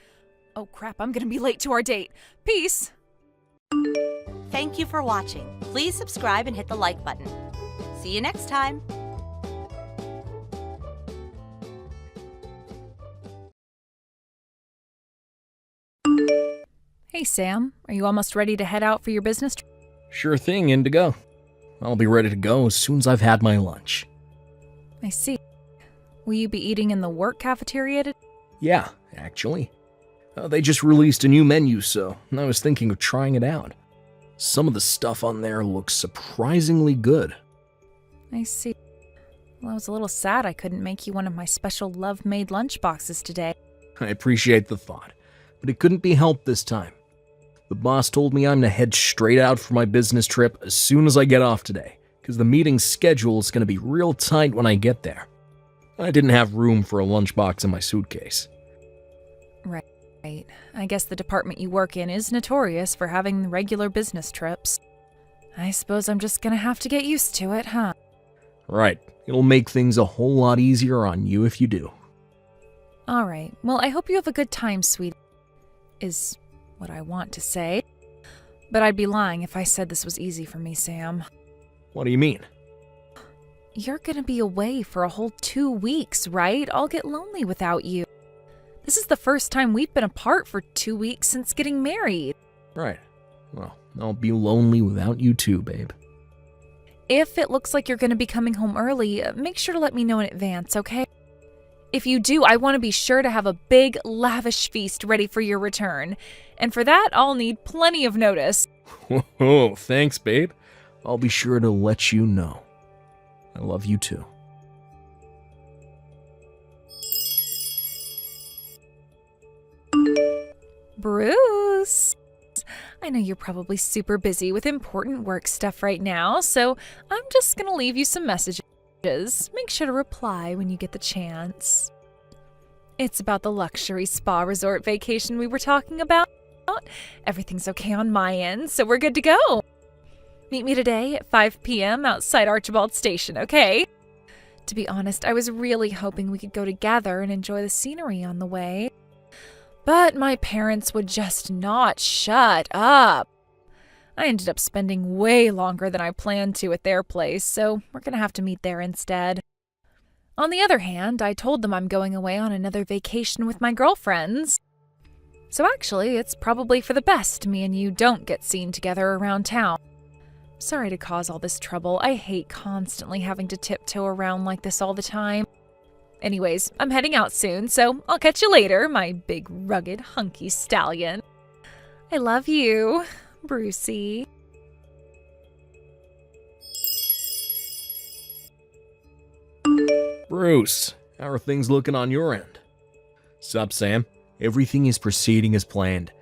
oh crap, I'm gonna be late to our date. Peace! Thank you for watching. Please subscribe and hit the like button. See you next time. Hey Sam, are you almost ready to head out for your business trip? Sure thing, Indigo. I'll be ready to go as soon as I've had my lunch. I see. Will you be eating in the work cafeteria today? Yeah, actually. They just released a new menu, so I was thinking of trying it out. Some of the stuff on there looks surprisingly good. I see. Well, I was a little sad I couldn't make you one of my special love-made lunchboxes today. I appreciate the thought, but it couldn't be helped this time. The boss told me I'm to head straight out for my business trip as soon as I get off today, because the meeting's schedule is going to be real tight when I get there. I didn't have room for a lunchbox in my suitcase. Right. I guess the department you work in is notorious for having regular business trips. I suppose I'm just gonna have to get used to it, huh? Right. It'll make things a whole lot easier on you if you do. Alright, well, I hope you have a good time, sweetie. Is what I want to say. But I'd be lying if I said this was easy for me, Sam. What do you mean? You're gonna be away for a whole 2 weeks, right? I'll get lonely without you. This is the first time we've been apart for 2 weeks since getting married. Right. Well, I'll be lonely without you too, babe. If it looks like you're gonna be coming home early, make sure to let me know in advance, okay? If you do, I want to be sure to have a big, lavish feast ready for your return. And for that, I'll need plenty of notice. Whoa, thanks, babe. I'll be sure to let you know. I love you too. Bruce! I know you're probably super busy with important work stuff right now, so I'm just gonna leave you some messages. Make sure to reply when you get the chance. It's about the luxury spa resort vacation we were talking about. Everything's okay on my end, so we're good to go. Meet me today at 5 p.m. outside Archibald Station, okay? To be honest, I was really hoping we could go together and enjoy the scenery on the way. But my parents would just not shut up. I ended up spending way longer than I planned to at their place, so we're gonna have to meet there instead. On the other hand, I told them I'm going away on another vacation with my girlfriends. So actually, it's probably for the best me and you don't get seen together around town. Sorry to cause all this trouble. I hate constantly having to tiptoe around like this all the time. Anyways, I'm heading out soon, so I'll catch you later, my big, rugged, hunky stallion. I love you, Brucey. Bruce, how are things looking on your end? Sup, Sam? Everything is proceeding as planned.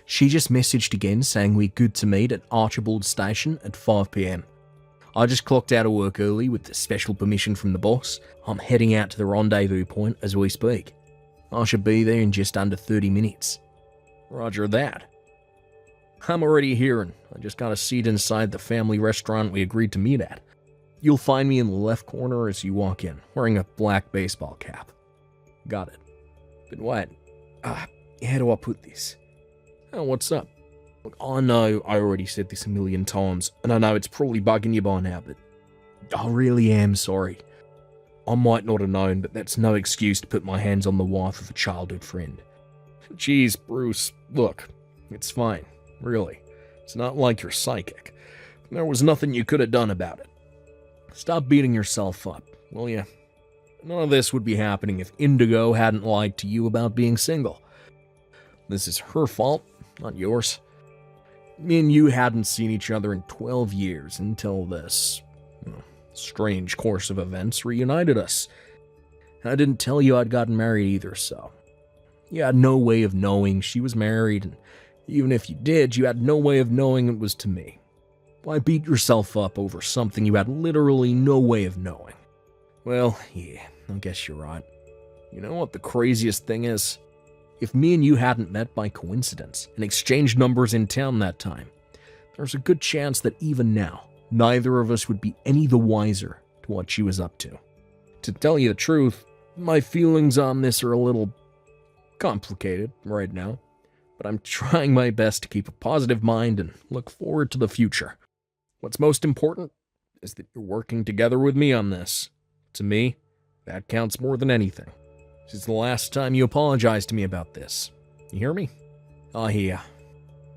She just messaged again saying we're good to meet at Archibald Station at 5 p.m. I just clocked out of work early with the special permission from the boss. I'm heading out to the rendezvous point as we speak. I should be there in just under 30 minutes. Roger that. I'm already here, and I just got a seat inside the family restaurant we agreed to meet at. You'll find me in the left corner as you walk in, wearing a black baseball cap. Got it. But what? How do I put this? Oh, what's up? Look, I know I already said this a million times, and I know it's probably bugging you by now, but I really am sorry. I might not have known, but that's no excuse to put my hands on the wife of a childhood friend. Jeez, Bruce, look, it's fine, really. It's not like you're psychic. There was nothing you could have done about it. Stop beating yourself up, will you? None of this would be happening if Indigo hadn't lied to you about being single. This is her fault, not yours. Me and you hadn't seen each other in 12 years until this strange course of events reunited us. I didn't tell you I'd gotten married either, so you had no way of knowing she was married, and even if you did, you had no way of knowing it was to me. Why beat yourself up over something you had literally no way of knowing? Well, yeah, I guess you're right. You know what the craziest thing is? If me and you hadn't met by coincidence and exchanged numbers in town that time, there's a good chance that even now, neither of us would be any the wiser to what she was up to. To tell you the truth, my feelings on this are a little complicated right now, but I'm trying my best to keep a positive mind and look forward to the future. What's most important is that you're working together with me on this. To me, that counts more than anything. This is the last time you apologize to me about this. You hear me? I hear.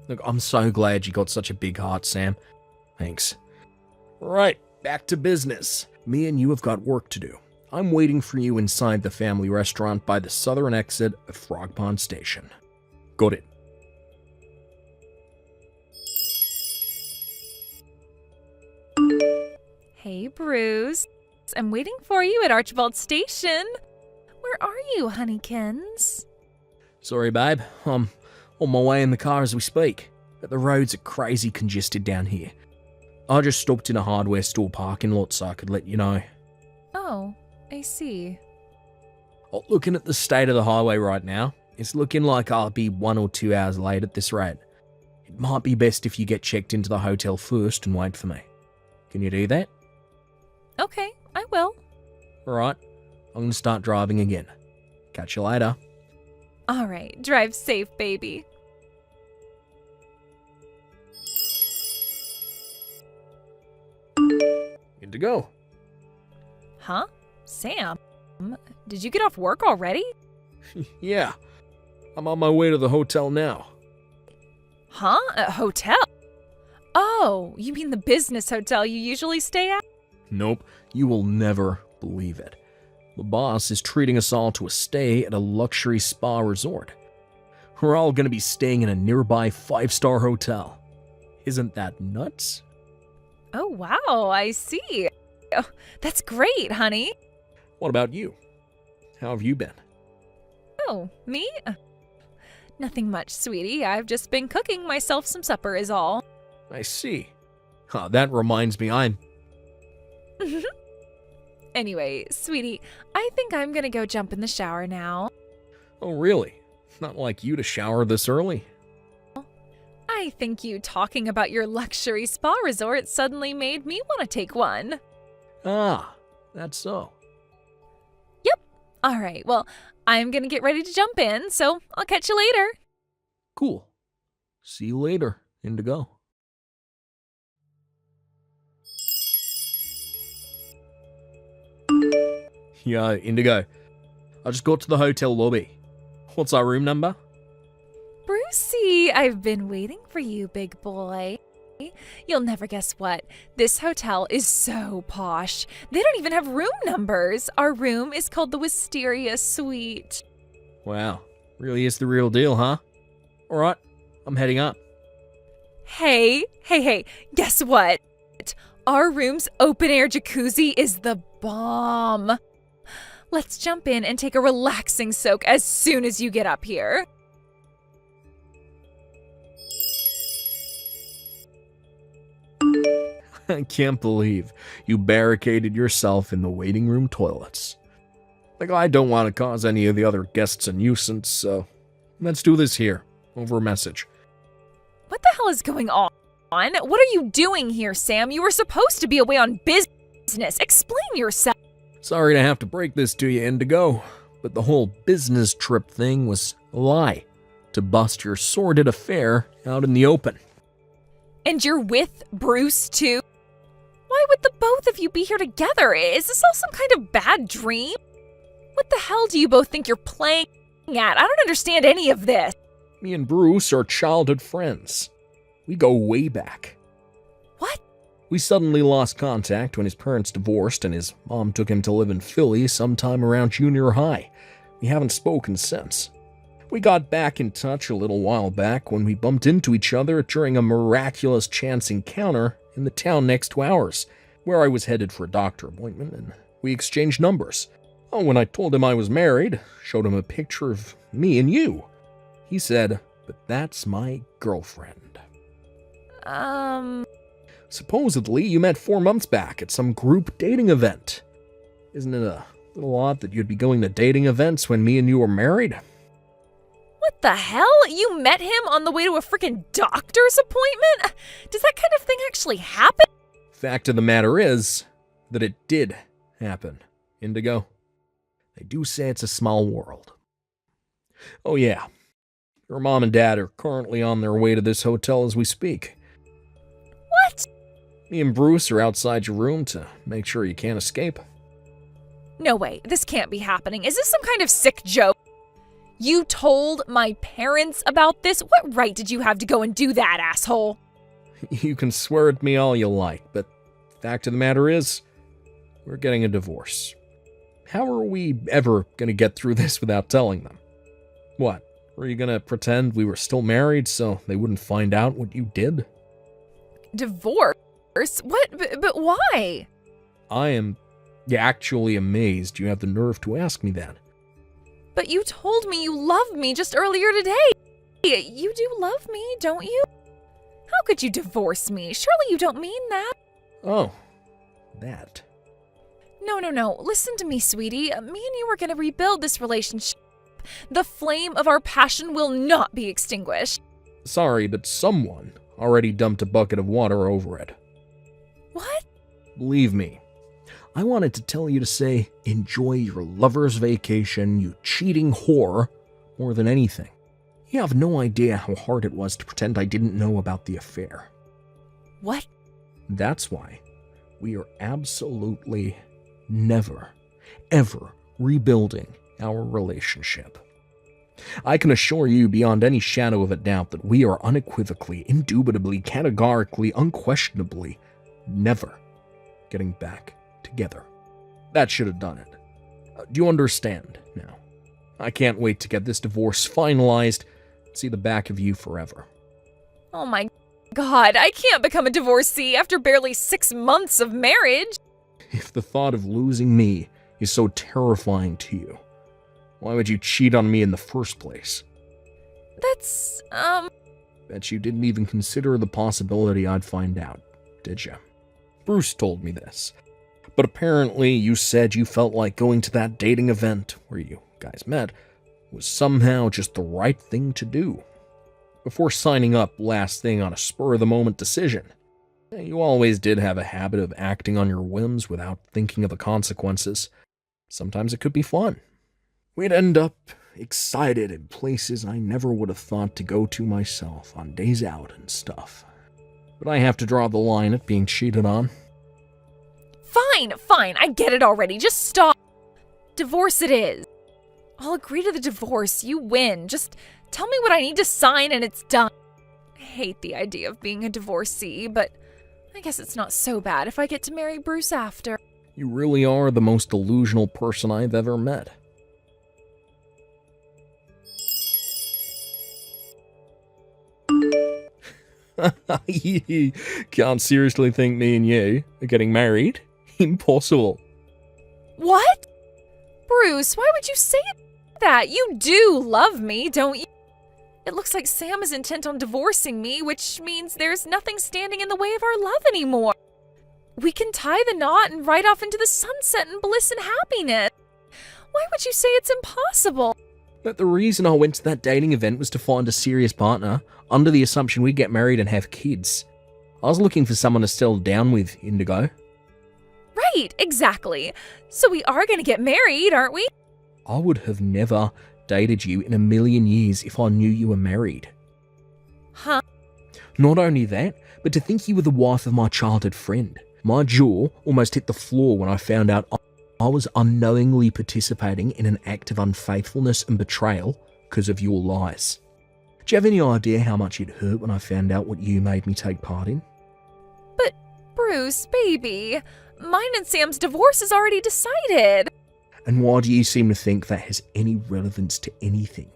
Look, I'm so glad you got such a big heart, Sam. Thanks. Right, back to business. Me and you have got work to do. I'm waiting for you inside the family restaurant by the southern exit of Frog Pond Station. Got it. Hey, Bruce. I'm waiting for you at Archibald Station. Where are you, honeykins? Sorry, babe. I'm on my way in the car as we speak, but the roads are crazy congested down here. I just stopped in a hardware store parking lot so I could let you know. Oh, I see. Oh, looking at the state of the highway right now, it's looking like I'll be 1 or 2 hours late at this rate. It might be best if you get checked into the hotel first and wait for me. Can you do that? Okay, I will. Alright, I'm gonna start driving again. Catch you later. All right, drive safe, baby. Good to go. Huh? Sam? Did you get off work already? Yeah, I'm on my way to the hotel now. Huh? A hotel? Oh, you mean the business hotel you usually stay at? Nope, you will never believe it. The boss is treating us all to a stay at a luxury spa resort. We're all going to be staying in a nearby 5-star hotel. Isn't that nuts? Oh, wow, I see. Oh, that's great, honey. What about you? How have you been? Oh, me? Nothing much, sweetie. I've just been cooking myself some supper is all. I see. That reminds me, I'm... Anyway, sweetie, I think I'm gonna go jump in the shower now. Oh, really? Not like you to shower this early. I think you talking about your luxury spa resort suddenly made me want to take one. Ah, that's so. Yep. All right, well, I'm gonna get ready to jump in, so I'll catch you later. Cool. See you later, Indigo. Yeah, Indigo. I just got to the hotel lobby. What's our room number? Brucey, I've been waiting for you, big boy. You'll never guess what. This hotel is so posh. They don't even have room numbers. Our room is called the Wisteria Suite. Wow, really is the real deal, huh? Alright, I'm heading up. Hey, guess what? Our room's open-air jacuzzi is the bomb. Let's jump in and take a relaxing soak as soon as you get up here. I can't believe you barricaded yourself in the waiting room toilets. Like, I don't want to cause any of the other guests a nuisance, so let's do this here. over a message. What the hell is going on? What are you doing here, Sam? You were supposed to be away on business. Explain yourself. Sorry to have to break this to you, Indigo, but the whole business trip thing was a lie to bust your sordid affair out in the open. And you're with Bruce, too? Why would the both of you be here together? Is this all some kind of bad dream? What the hell do you both think you're playing at? I don't understand any of this. Me and Bruce are childhood friends. We go way back. What? We suddenly lost contact when his parents divorced and his mom took him to live in Philly sometime around junior high. We haven't spoken since. We got back in touch a little while back when we bumped into each other during a miraculous chance encounter in the town next to ours, where I was headed for a doctor appointment, and we exchanged numbers. Oh, when I told him I was married, showed him a picture of me and you. He said, "But that's my girlfriend." Supposedly, you met 4 months back at some group dating event. Isn't it a little odd that you'd be going to dating events when me and you were married? What the hell? You met him on the way to a freaking doctor's appointment? Does that kind of thing actually happen? Fact of the matter is that it did happen, Indigo. They do say it's a small world. Oh yeah, your mom and dad are currently on their way to this hotel as we speak. What? Me and Bruce are outside your room to make sure you can't escape. No way, this can't be happening. Is this some kind of sick joke? You told my parents about this? What right did you have to go and do that, asshole? You can swear at me all you like, but fact of the matter is, we're getting a divorce. How are we ever gonna get through this without telling them? What, were you gonna pretend we were still married so they wouldn't find out what you did? Divorce? What? But why? I am actually amazed you have the nerve to ask me that. But you told me you love me just earlier today. You do love me, don't you? How could you divorce me? Surely you don't mean that. Oh, that. No. Listen to me, sweetie. Me and you are going to rebuild this relationship. The flame of our passion will not be extinguished. Sorry, but someone already dumped a bucket of water over it. What? Believe me, I wanted to tell you to say, enjoy your lover's vacation, you cheating whore, more than anything. You have no idea how hard it was to pretend I didn't know about the affair. What? That's why we are absolutely never, ever rebuilding our relationship. I can assure you beyond any shadow of a doubt that we are unequivocally, indubitably, categorically, unquestionably never getting back together. That should have done it. Do you understand now? I can't wait to get this divorce finalized and see the back of you forever. Oh my God, I can't become a divorcee after barely 6 months of marriage. If the thought of losing me is so terrifying to you, why would you cheat on me in the first place? That's, Bet you didn't even consider the possibility I'd find out, did you? Bruce told me this. But apparently you said you felt like going to that dating event where you guys met was somehow just the right thing to do. Before signing up last thing on a spur-of-the-moment decision. You always did have a habit of acting on your whims without thinking of the consequences. Sometimes it could be fun. We'd end up excited in places I never would have thought to go to myself on days out and stuff. But I have to draw the line at being cheated on. Fine, I get it already. Just stop. Divorce it is. I'll agree to the divorce. You win. Just tell me what I need to sign and it's done. I hate the idea of being a divorcee, but I guess it's not so bad if I get to marry Bruce after. You really are the most delusional person I've ever met. Can't seriously think me and you are getting married? Impossible. What? Bruce, why would you say that? You do love me, don't you? It looks like Sam is intent on divorcing me, which means there's nothing standing in the way of our love anymore. We can tie the knot and ride off into the sunset in bliss and happiness. Why would you say it's impossible? But the reason I went to that dating event was to find a serious partner, under the assumption we'd get married and have kids. I was looking for someone to settle down with, Indigo. Right, exactly. So we are going to get married, aren't we? I would have never dated you in a million years if I knew you were married. Huh? Not only that, but to think you were the wife of my childhood friend. My jaw almost hit the floor when I found out I was unknowingly participating in an act of unfaithfulness and betrayal because of your lies. Do you have any idea how much it hurt when I found out what you made me take part in? But, Bruce, baby, mine and Sam's divorce is already decided. And why do you seem to think that has any relevance to anything?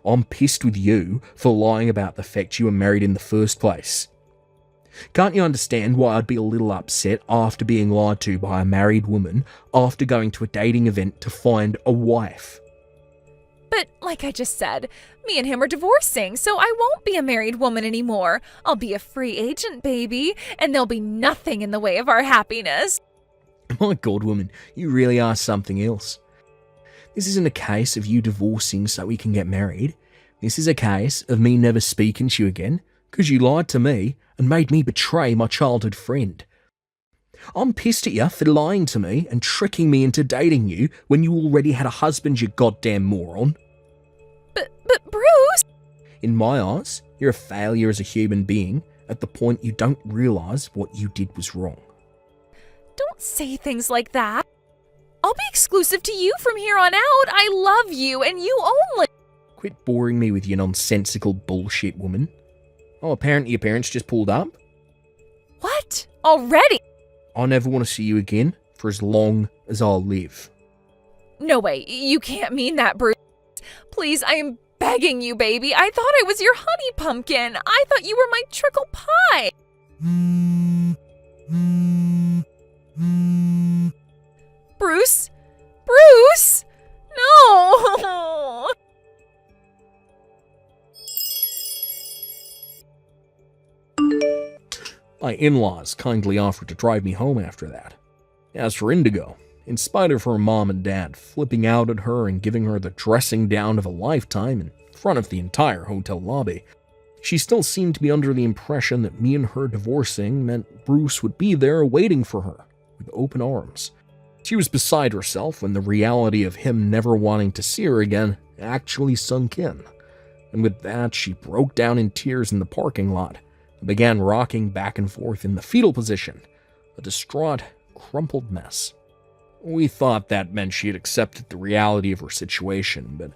I'm pissed with you for lying about the fact you were married in the first place. Can't you understand why I'd be a little upset after being lied to by a married woman after going to a dating event to find a wife? But, like I just said, me and him are divorcing, so I won't be a married woman anymore. I'll be a free agent, baby, and there'll be nothing in the way of our happiness. My God, woman, you really are something else. This isn't a case of you divorcing so we can get married. This is a case of me never speaking to you again because you lied to me and made me betray my childhood friend. I'm pissed at you for lying to me and tricking me into dating you when you already had a husband, you goddamn moron. But Bruce! In my eyes, you're a failure as a human being at the point you don't realise what you did was wrong. Don't say things like that. I'll be exclusive to you from here on out. I love you and you only. Quit boring me with your nonsensical bullshit, woman. Oh, apparently your parents just pulled up. What? Already? I never want to see you again for as long as I'll live. No way, you can't mean that, Bruce. Please, I am begging you, baby. I thought I was your honey pumpkin. I thought you were my trickle pie. Bruce? Bruce? No! My in-laws kindly offered to drive me home after that. As for Indigo, in spite of her mom and dad flipping out at her and giving her the dressing down of a lifetime in front of the entire hotel lobby, she still seemed to be under the impression that me and her divorcing meant Bruce would be there waiting for her with open arms. She was beside herself when the reality of him never wanting to see her again actually sunk in. And with that, she broke down in tears in the parking lot and began rocking back and forth in the fetal position, a distraught, crumpled mess. We thought that meant she had accepted the reality of her situation, but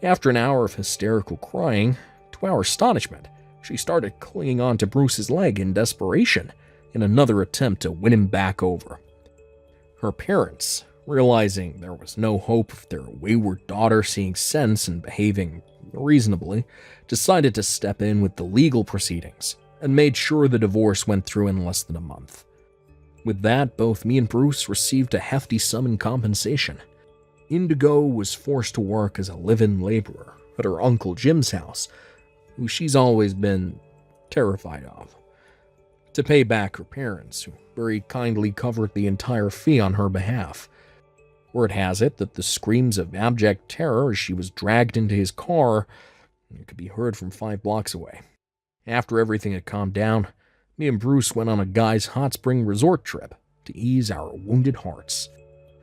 after an hour of hysterical crying, to our astonishment, she started clinging on to Bruce's leg in desperation in another attempt to win him back over. Her parents, realizing there was no hope of their wayward daughter seeing sense and behaving reasonably, decided to step in with the legal proceedings and made sure the divorce went through in less than a month. With that, both me and Bruce received a hefty sum in compensation. Indigo was forced to work as a live-in laborer at her Uncle Jim's house, who she's always been terrified of, to pay back her parents, who very kindly covered the entire fee on her behalf. Word has it that the screams of abject terror as she was dragged into his car could be heard from 5 blocks away. After everything had calmed down, me and Bruce went on a guy's hot spring resort trip to ease our wounded hearts.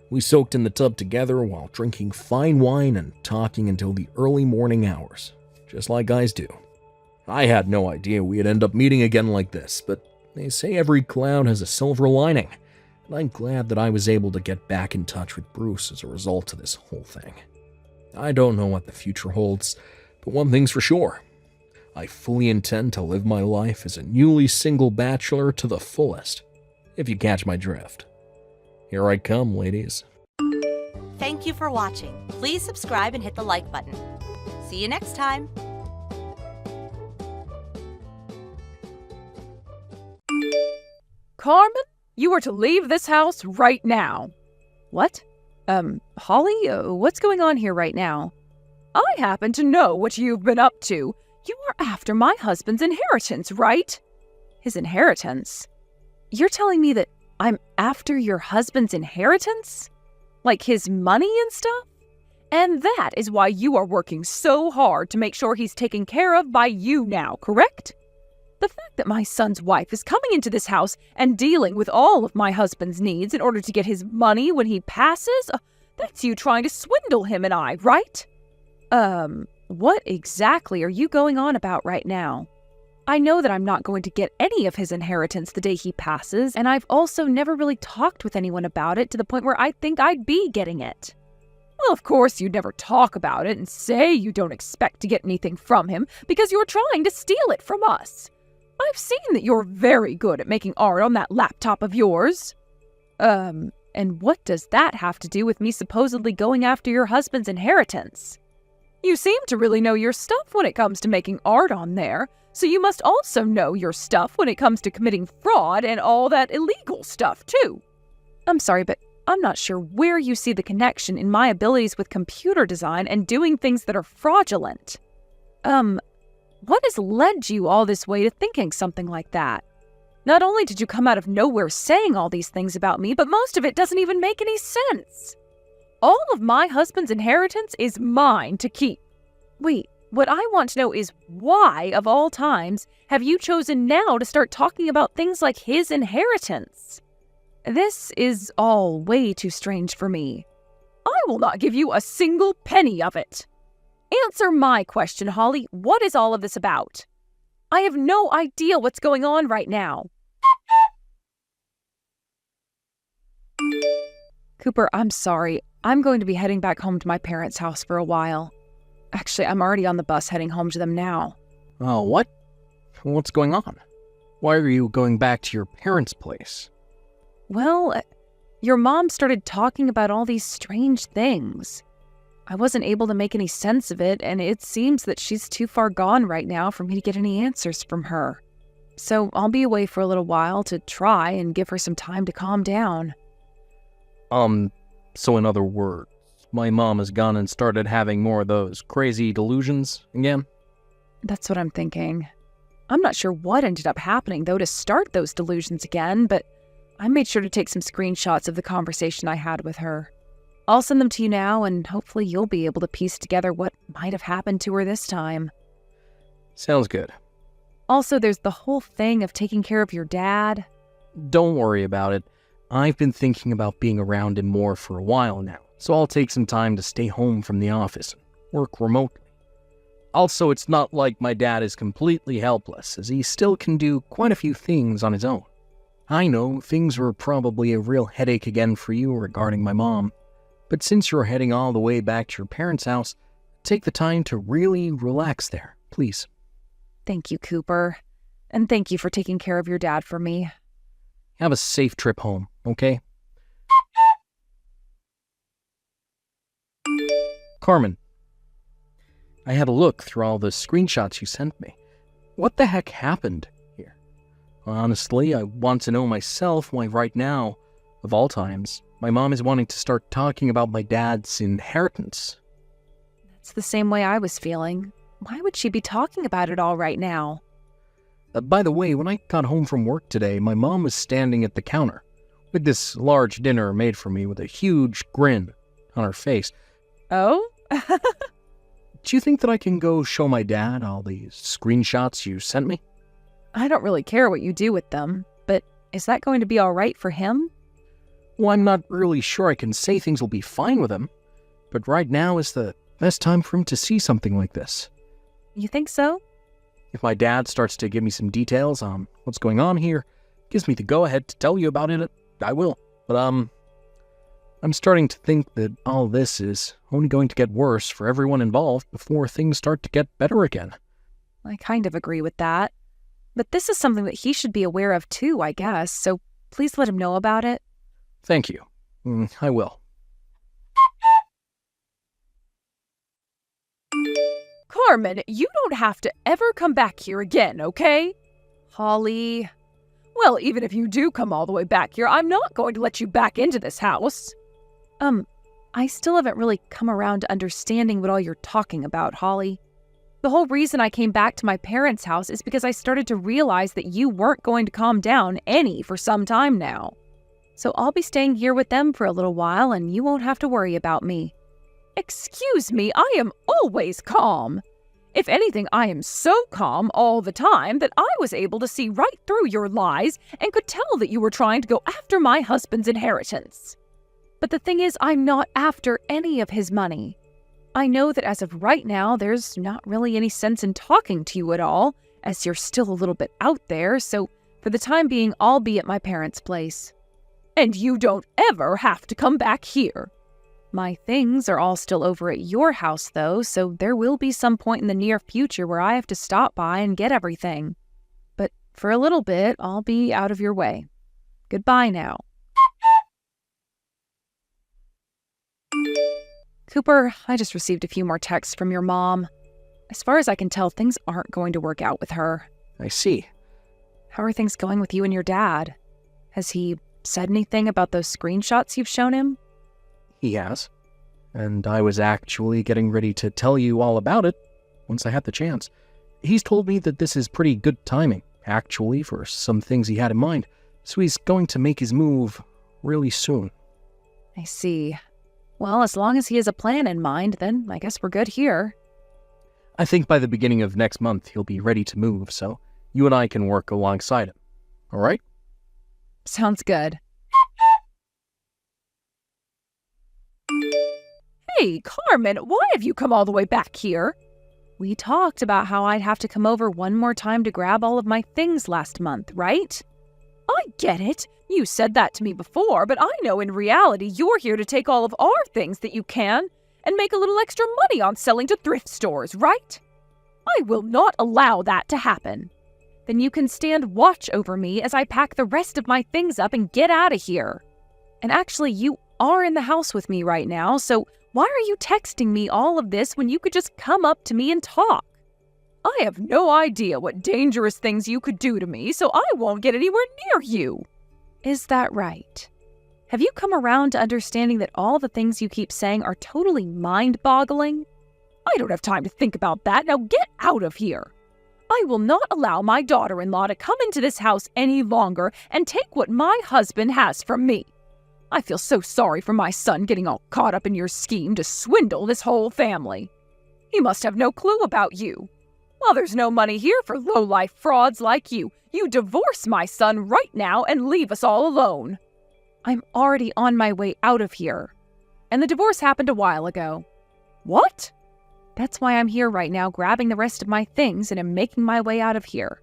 We soaked in the tub together while drinking fine wine and talking until the early morning hours, just like guys do. I had no idea we'd end up meeting again like this, but they say every cloud has a silver lining, and I'm glad that I was able to get back in touch with Bruce as a result of this whole thing. I don't know what the future holds, but one thing's for sure. I fully intend to live my life as a newly single bachelor to the fullest, if you catch my drift. Here I come, ladies. Thank you for watching. Please subscribe and hit the like button. See you next time. Carmen, you are to leave this house right now. What? Holly, what's going on here right now? I happen to know what you've been up to. You are after my husband's inheritance, right? His inheritance? You're telling me that I'm after your husband's inheritance? Like his money and stuff? And that is why you are working so hard to make sure he's taken care of by you now, correct? The fact that my son's wife is coming into this house and dealing with all of my husband's needs in order to get his money when he passes, that's you trying to swindle him and I, right? What exactly are you going on about right now? I know that I'm not going to get any of his inheritance the day he passes, and I've also never really talked with anyone about it to the point where I think I'd be getting it. Well, of course you'd never talk about it and say you don't expect to get anything from him because you're trying to steal it from us. I've seen that you're very good at making art on that laptop of yours. And what does that have to do with me supposedly going after your husband's inheritance? You seem to really know your stuff when it comes to making art on there, so you must also know your stuff when it comes to committing fraud and all that illegal stuff, too. I'm sorry, but I'm not sure where you see the connection in my abilities with computer design and doing things that are fraudulent. What has led you all this way to thinking something like that? Not only did you come out of nowhere saying all these things about me, but most of it doesn't even make any sense. All of my husband's inheritance is mine to keep. Wait, what I want to know is why, of all times, have you chosen now to start talking about things like his inheritance? This is all way too strange for me. I will not give you a single penny of it. Answer my question, Holly. What is all of this about? I have no idea what's going on right now. Cooper, I'm sorry. I'm going to be heading back home to my parents' house for a while. Actually, I'm already on the bus heading home to them now. Oh, what? What's going on? Why are you going back to your parents' place? Well, your mom started talking about all these strange things. I wasn't able to make any sense of it, and it seems that she's too far gone right now for me to get any answers from her. So I'll be away for a little while to try and give her some time to calm down. So in other words, my mom has gone and started having more of those crazy delusions again? That's what I'm thinking. I'm not sure what ended up happening, though, to start those delusions again, but I made sure to take some screenshots of the conversation I had with her. I'll send them to you now, and hopefully you'll be able to piece together what might have happened to her this time. Sounds good. Also, there's the whole thing of taking care of your dad. Don't worry about it. I've been thinking about being around him more for a while now, so I'll take some time to stay home from the office and work remotely. Also, it's not like my dad is completely helpless, as he still can do quite a few things on his own. I know things were probably a real headache again for you regarding my mom, but since you're heading all the way back to your parents' house, take the time to really relax there, please. Thank you, Cooper. And thank you for taking care of your dad for me. Have a safe trip home, okay? Carmen, I had a look through all the screenshots you sent me. What the heck happened here? Honestly, I want to know myself why right now, of all times, my mom is wanting to start talking about my dad's inheritance. That's the same way I was feeling. Why would she be talking about it all right now? By the way, when I got home from work today, my mom was standing at the counter with this large dinner made for me with a huge grin on her face. Oh? Do you think that I can go show my dad all these screenshots you sent me? I don't really care what you do with them, but is that going to be all right for him? Well, I'm not really sure I can say things will be fine with him, but right now is the best time for him to see something like this. You think so? If my dad starts to give me some details on what's going on here, gives me the go-ahead to tell you about it, I will. But, I'm starting to think that all this is only going to get worse for everyone involved before things start to get better again. I kind of agree with that. But this is something that he should be aware of too, I guess, so please let him know about it. Thank you. I will. Carmen, you don't have to ever come back here again, okay? Holly. Well, even if you do come all the way back here, I'm not going to let you back into this house. I still haven't really come around to understanding what all you're talking about, Holly. The whole reason I came back to my parents' house is because I started to realize that you weren't going to calm down any for some time now. So I'll be staying here with them for a little while, and you won't have to worry about me. Excuse me, I am always calm. If anything, I am so calm all the time that I was able to see right through your lies and could tell that you were trying to go after my husband's inheritance. But the thing is, I'm not after any of his money. I know that as of right now, there's not really any sense in talking to you at all, as you're still a little bit out there, so for the time being, I'll be at my parents' place. And you don't ever have to come back here. My things are all still over at your house, though, so there will be some point in the near future where I have to stop by and get everything. But for a little bit, I'll be out of your way. Goodbye now. Cooper, I just received a few more texts from your mom. As far as I can tell, things aren't going to work out with her. I see. How are things going with you and your dad? Has he said anything about those screenshots you've shown him? He has. And I was actually getting ready to tell you all about it once I had the chance. He's told me that this is pretty good timing, actually, for some things he had in mind, so he's going to make his move really soon. I see. Well, as long as he has a plan in mind, then I guess we're good here. I think by the beginning of next month he'll be ready to move, so you and I can work alongside him. All right? Sounds good. Hey, Carmen, why have you come all the way back here? We talked about how I'd have to come over one more time to grab all of my things last month, right? I get it. You said that to me before, but I know in reality you're here to take all of our things that you can and make a little extra money on selling to thrift stores, right? I will not allow that to happen. Then you can stand watch over me as I pack the rest of my things up and get out of here. And actually, you are in the house with me right now, so why are you texting me all of this when you could just come up to me and talk? I have no idea what dangerous things you could do to me, so I won't get anywhere near you. Is that right? Have you come around to understanding that all the things you keep saying are totally mind-boggling? I don't have time to think about that. Now get out of here. I will not allow my daughter-in-law to come into this house any longer and take what my husband has from me. I feel so sorry for my son getting all caught up in your scheme to swindle this whole family. He must have no clue about you. Well, there's no money here for low-life frauds like you. You divorce my son right now and leave us all alone. I'm already on my way out of here. And the divorce happened a while ago. What? That's why I'm here right now, grabbing the rest of my things and am making my way out of here.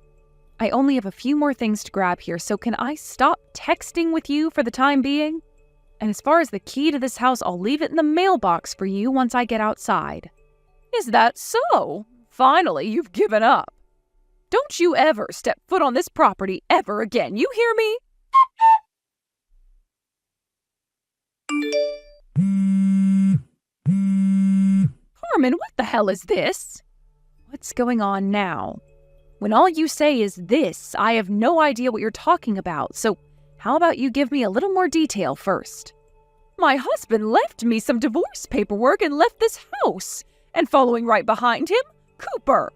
I only have a few more things to grab here, so can I stop texting with you for the time being? And as far as the key to this house, I'll leave it in the mailbox for you once I get outside. Is that so? Finally, you've given up. Don't you ever step foot on this property ever again, you hear me? Carmen, what the hell is this? What's going on now? When all you say is this, I have no idea what you're talking about, so how about you give me a little more detail first? My husband left me some divorce paperwork and left this house, and following right behind him, Cooper.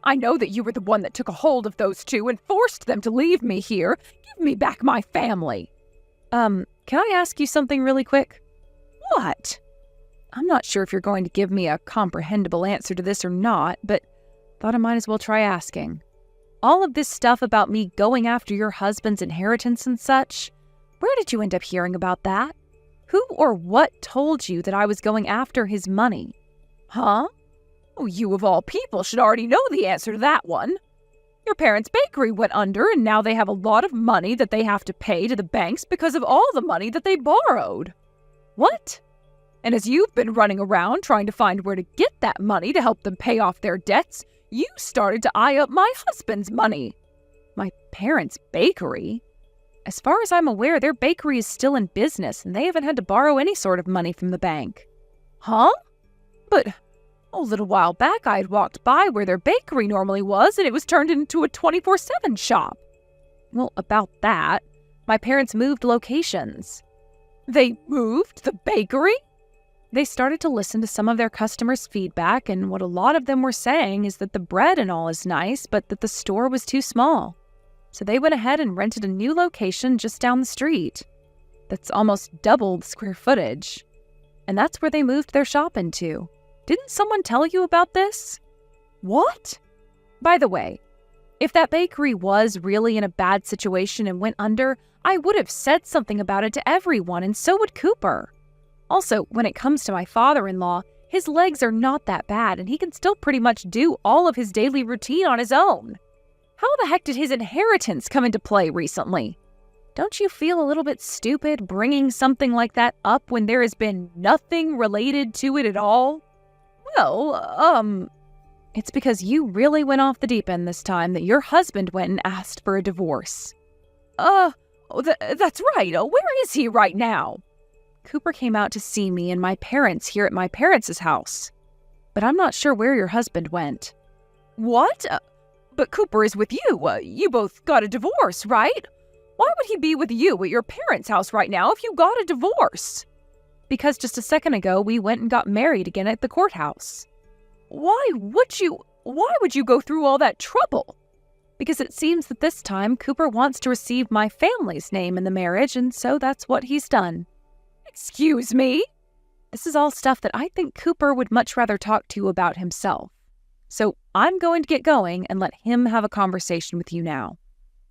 I know that you were the one that took a hold of those two and forced them to leave me here. Give me back my family. Can I ask you something really quick? What? I'm not sure if you're going to give me a comprehensible answer to this or not, but thought I might as well try asking. All of this stuff about me going after your husband's inheritance and such, where did you end up hearing about that? Who or what told you that I was going after his money? Huh? Oh, you of all people should already know the answer to that one. Your parents' bakery went under and now they have a lot of money that they have to pay to the banks because of all the money that they borrowed. What? And as you've been running around trying to find where to get that money to help them pay off their debts, you started to eye up my husband's money. My parents' bakery? As far as I'm aware, their bakery is still in business and they haven't had to borrow any sort of money from the bank. Huh? But a little while back I had walked by where their bakery normally was and it was turned into a 24/7 shop. Well, about that, my parents moved locations. They moved the bakery? They started to listen to some of their customers' feedback, and what a lot of them were saying is that the bread and all is nice, but that the store was too small. So they went ahead and rented a new location just down the street. That's almost double the square footage. and that's where they moved their shop into. Didn't someone tell you about this? What? By the way, if that bakery was really in a bad situation and went under, I would have said something about it to everyone, and so would Cooper. Also, when it comes to my father-in-law, his legs are not that bad, and he can still pretty much do all of his daily routine on his own. How the heck did his inheritance come into play recently? Don't you feel a little bit stupid bringing something like that up when there has been nothing related to it at all? Well, it's because you really went off the deep end this time that your husband went and asked for a divorce. That's right. Where is he right now? Cooper came out to see me and my parents here at my parents' house. But I'm not sure where your husband went. What? But Cooper is with you. You both got a divorce, right? Why would he be with you at your parents' house right now if you got a divorce? Because just a second ago, we went and got married again at the courthouse. Why would you go through all that trouble? Because it seems that this time Cooper wants to receive my family's name in the marriage, and so that's what he's done. Excuse me? This is all stuff that I think Cooper would much rather talk to you about himself. So I'm going to get going and let him have a conversation with you now.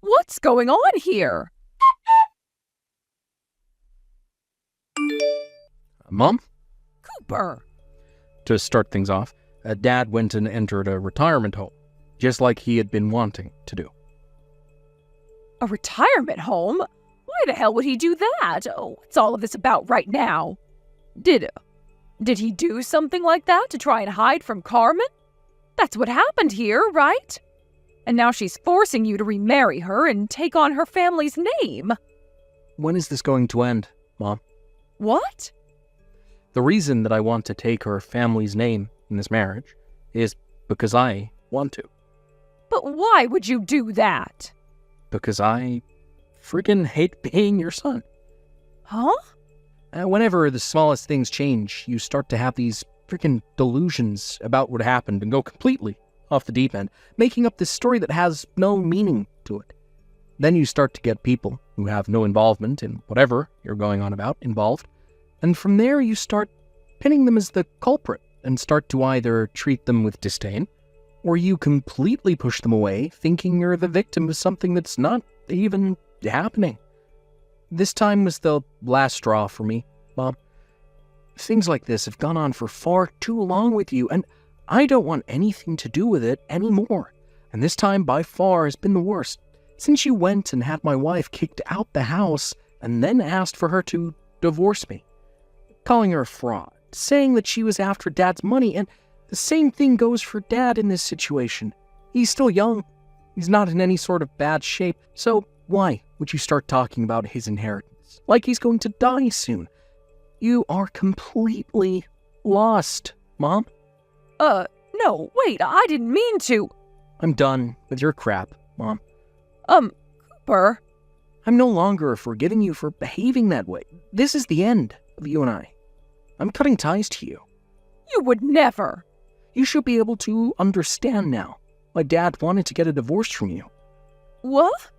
What's going on here? Mom? Cooper! To start things off, Dad went and entered a retirement home, just like he had been wanting to do. A retirement home? Why the hell would he do that? What's all of this about right now? Did he do something like that to try and hide from Carmen? That's what happened here, right? And now she's forcing you to remarry her and take on her family's name. When is this going to end, Mom? What? The reason that I want to take her family's name in this marriage is because I want to. But why would you do that? Because I freaking hate being your son. Huh? Whenever the smallest things change, you start to have these freaking delusions about what happened and go completely off the deep end, making up this story that has no meaning to it. Then you start to get people who have no involvement in whatever you're going on about involved, and from there you start pinning them as the culprit and start to either treat them with disdain, or you completely push them away, thinking you're the victim of something that's not even happening. This time was the last straw for me, Mom. Things like this have gone on for far too long with you, and I don't want anything to do with it anymore. And this time, by far, has been the worst. Since you went and had my wife kicked out the house, and then asked for her to divorce me. Calling her a fraud, saying that she was after Dad's money, and the same thing goes for Dad in this situation. He's still young. He's not in any sort of bad shape, so why would you start talking about his inheritance? Like he's going to die soon. You are completely lost, Mom. No, wait, I didn't mean to. I'm done with your crap, Mom. Cooper. I'm no longer forgiving you for behaving that way. This is the end of you and I. I'm cutting ties to you. You would never. You should be able to understand now why Dad wanted to get a divorce from you. What?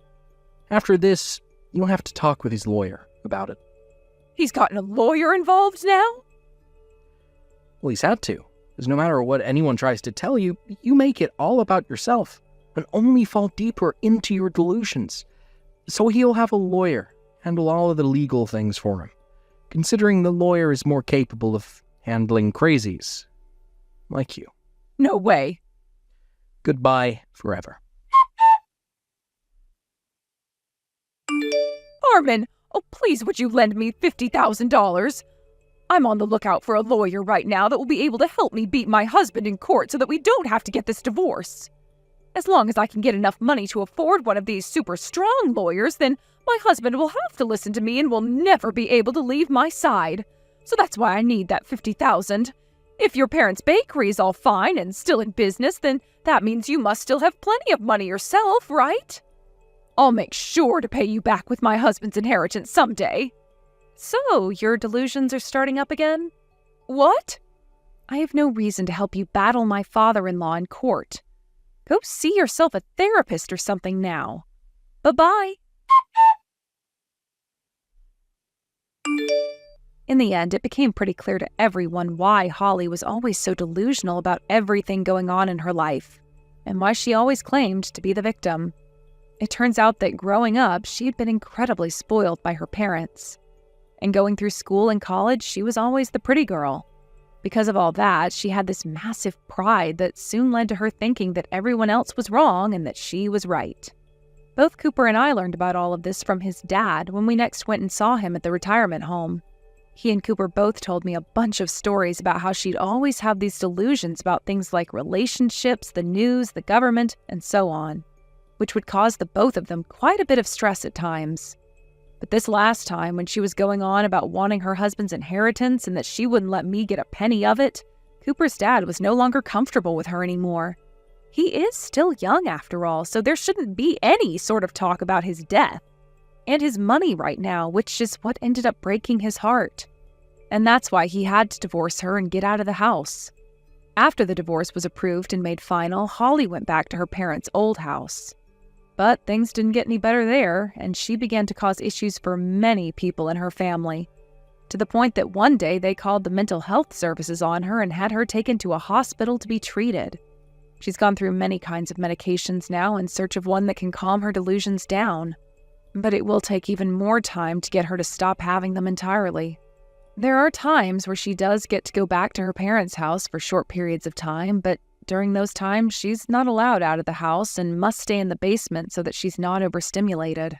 After this, you'll have to talk with his lawyer about it. He's gotten a lawyer involved now? Well, he's had to, because no matter what anyone tries to tell you, you make it all about yourself and only fall deeper into your delusions. So he'll have a lawyer handle all of the legal things for him, considering the lawyer is more capable of handling crazies like you. No way. Goodbye forever. Carmen, oh please would you lend me $50,000? I'm on the lookout for a lawyer right now that will be able to help me beat my husband in court so that we don't have to get this divorce. As long as I can get enough money to afford one of these super strong lawyers, then my husband will have to listen to me and will never be able to leave my side. So that's why I need that $50,000. If your parents' bakery is all fine and still in business, then that means you must still have plenty of money yourself, right? I'll make sure to pay you back with my husband's inheritance someday. So, your delusions are starting up again? What? I have no reason to help you battle my father-in-law in court. Go see yourself a therapist or something now. Bye-bye. In the end, it became pretty clear to everyone why Holly was always so delusional about everything going on in her life, and why she always claimed to be the victim. It turns out that growing up, she had been incredibly spoiled by her parents. And going through school and college, she was always the pretty girl. Because of all that, she had this massive pride that soon led to her thinking that everyone else was wrong and that she was right. Both Cooper and I learned about all of this from his dad when we next went and saw him at the retirement home. He and Cooper both told me a bunch of stories about how she'd always have these delusions about things like relationships, the news, the government, and so on, which would cause the both of them quite a bit of stress at times. But this last time, when she was going on about wanting her husband's inheritance and that she wouldn't let me get a penny of it, Cooper's dad was no longer comfortable with her anymore. He is still young after all, so there shouldn't be any sort of talk about his death and his money right now, which is what ended up breaking his heart. And that's why he had to divorce her and get out of the house. After the divorce was approved and made final, Holly went back to her parents' old house. But things didn't get any better there, and she began to cause issues for many people in her family, to the point that one day they called the mental health services on her and had her taken to a hospital to be treated. She's gone through many kinds of medications now in search of one that can calm her delusions down, but it will take even more time to get her to stop having them entirely. There are times where she does get to go back to her parents' house for short periods of time, but during those times, she's not allowed out of the house and must stay in the basement so that she's not overstimulated.